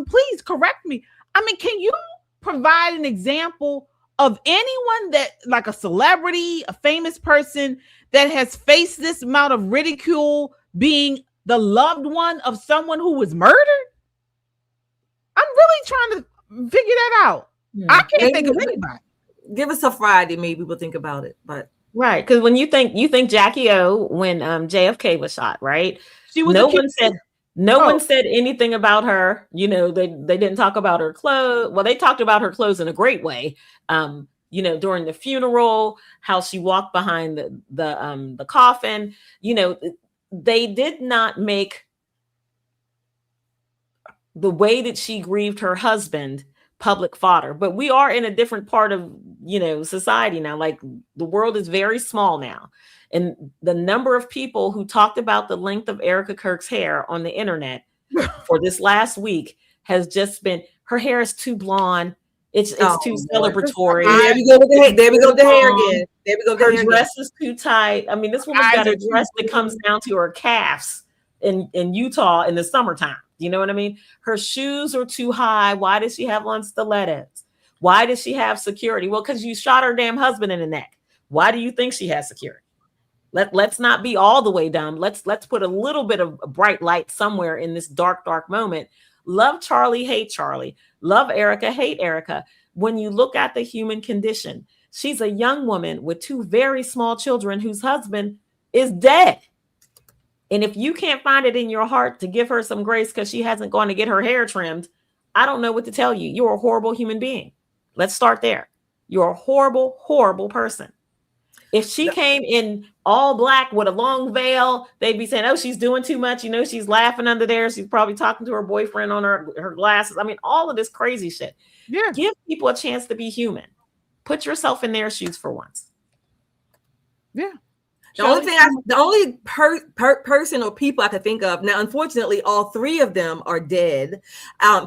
please correct me. I mean, can you provide an example of anyone that, like a celebrity, a famous person that has faced this amount of ridicule being the loved one of someone who was murdered? I'm really trying to figure that out. I can't think of anybody. Give us a Friday, maybe we'll think about it. But right, because when you think Jackie O when JFK was shot, right? She was no one said anything about her. You know, they didn't talk about her clothes. Well, they talked about her clothes in a great way. You know, during the funeral, how she walked behind the coffin. You know, they did not make the way that she grieved her husband public fodder. But we are in a different part of, you know, society now. Like, the world is very small now. And the number of people who talked about the length of Erica Kirk's hair on the internet for this last week has just been, her hair is too blonde. It's too celebratory. There we go with the hair. There we go with the hair again. There we go with the her hair dress again. is too tight. I mean, this woman's got a dress that comes down to her calves in Utah in the summertime. You know what I mean? Her shoes are too high. Why does she have on stilettos? Why does she have security? Well, because you shot her damn husband in the neck. Why do you think she has security? Let's not be all the way dumb. Let's put a little bit of bright light somewhere in this dark moment. Love Charlie, hate Charlie. Love Erica, hate Erica. When you look at the human condition, she's a young woman with two very small children whose husband is dead. And if you can't find it in your heart to give her some grace because she hasn't gone to get her hair trimmed, I don't know what to tell you. You're a horrible human being. Let's start there. You're a horrible, horrible person. If she came in all black with a long veil, they'd be saying, oh, she's doing too much. You know, she's laughing under there. She's probably talking to her boyfriend on her glasses. I mean, all of this crazy shit. Yeah. Give people a chance to be human. Put yourself in their shoes for once. Yeah. The only person or people I could think of now, unfortunately, all three of them are dead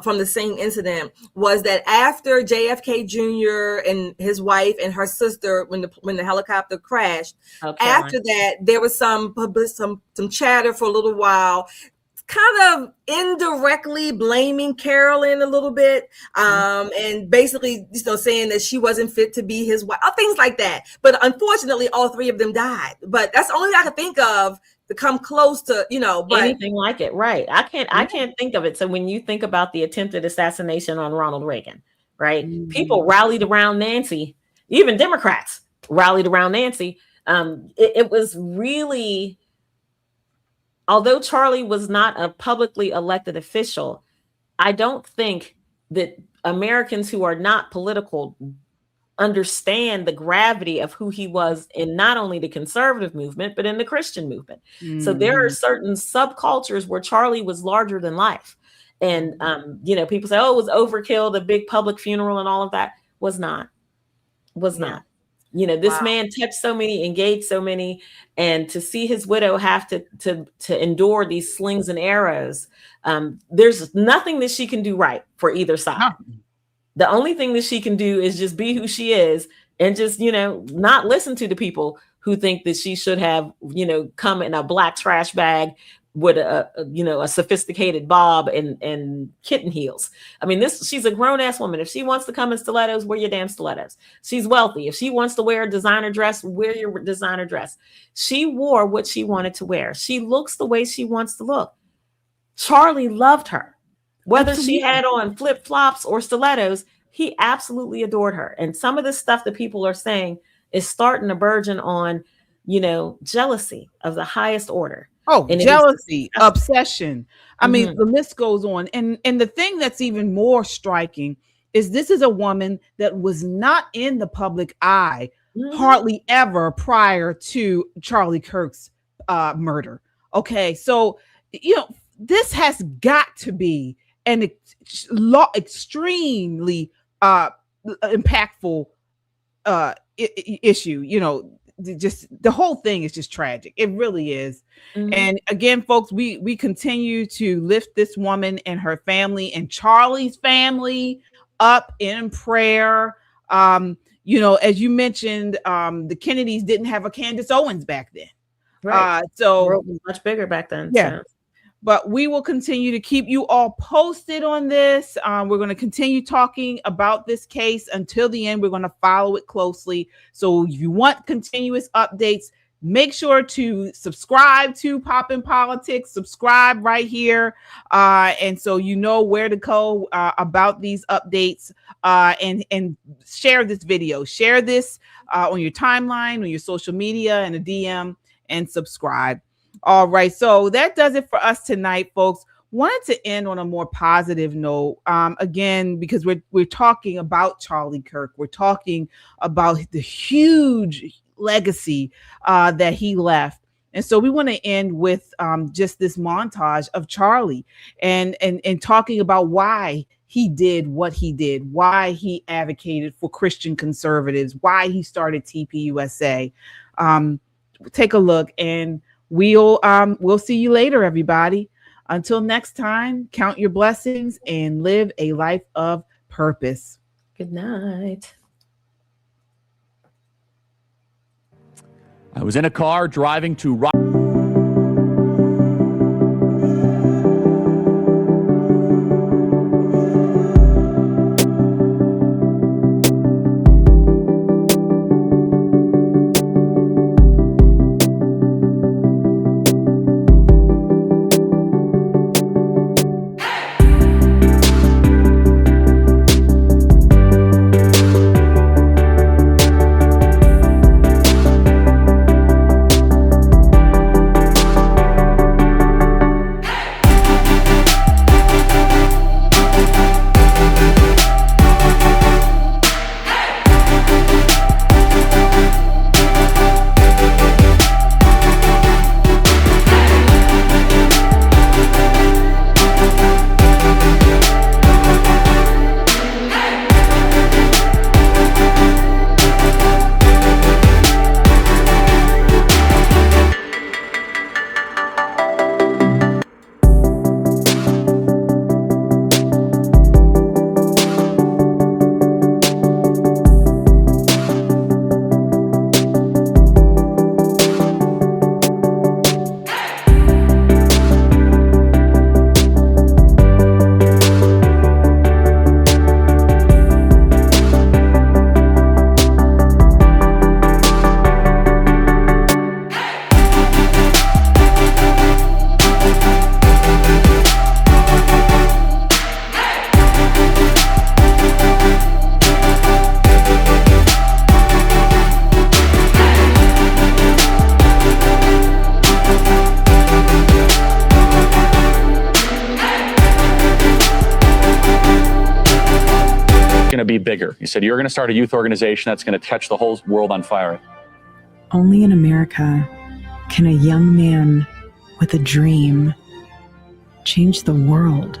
from the same incident. Was that after JFK Jr. and his wife and her sister, when the helicopter crashed? Okay, after that, there was some chatter for a little while, kind of indirectly blaming Carolyn a little bit, and basically, saying that she wasn't fit to be his wife, things like that. But unfortunately, all three of them died. But that's the only thing I can think of to come close to, but anything like it, right? I can't think of it. So when you think about the attempted assassination on Ronald Reagan, right? People rallied around Nancy, even Democrats rallied around Nancy. It was really. Although Charlie was not a publicly elected official, I don't think that Americans who are not political understand the gravity of who he was in not only the conservative movement, but in the Christian movement. So there are certain subcultures where Charlie was larger than life. And, people say, oh, it was overkill, the big public funeral and all of that. Was not. You know, this man touched so many, engaged so many, and to see his widow have to endure these slings and arrows, there's nothing that she can do right for either side. The only thing that she can do is just be who she is and just, you know, not listen to the people who think that she should have, you know, come in a black trash bag with a sophisticated bob and kitten heels. I mean, she's a grown ass woman. If she wants to come in stilettos, wear your damn stilettos. She's wealthy. If she wants to wear a designer dress, wear your designer dress. She wore what she wanted to wear. She looks the way she wants to look. Charlie loved her. Whether she had on flip-flops or stilettos, he absolutely adored her. And some of the stuff that people are saying is starting to burgeon on, you know, jealousy of the highest order. Oh, and jealousy, obsession. I mean, the list goes on. And the thing that's even more striking is this is a woman that was not in the public eye hardly ever prior to Charlie Kirk's murder. Okay, so, you know, this has got to be an extremely impactful issue. You know, just the whole thing is just tragic. It really is. And again, folks, we continue to lift this woman and her family and Charlie's family up in prayer. You know, as you mentioned, the Kennedys didn't have a Candace Owens back then. Right. So the world was much bigger back then. Yeah. So. But we will continue to keep you all posted on this. We're going to continue talking about this case until the end. We're going to follow it closely. So if you want continuous updates, make sure to subscribe to Poppin' Politics. Subscribe right here. And so you know where to go about these updates, and share this video. Share this on your timeline, on your social media, and a DM, and subscribe. All right, so that does it for us tonight, folks. Wanted to end on a more positive note, again, because we're talking about Charlie Kirk. We're talking about the huge legacy that he left, and so we want to end with just this montage of Charlie and talking about why he did what he did, why he advocated for Christian conservatives, why he started TPUSA. Take a look, and we'll see you later, everybody. Until next time, count your blessings and live a life of purpose. Good night. I was in a car driving to be bigger. You said you're going to start a youth organization that's going to catch the whole world on fire. Only in America can a young man with a dream change the world.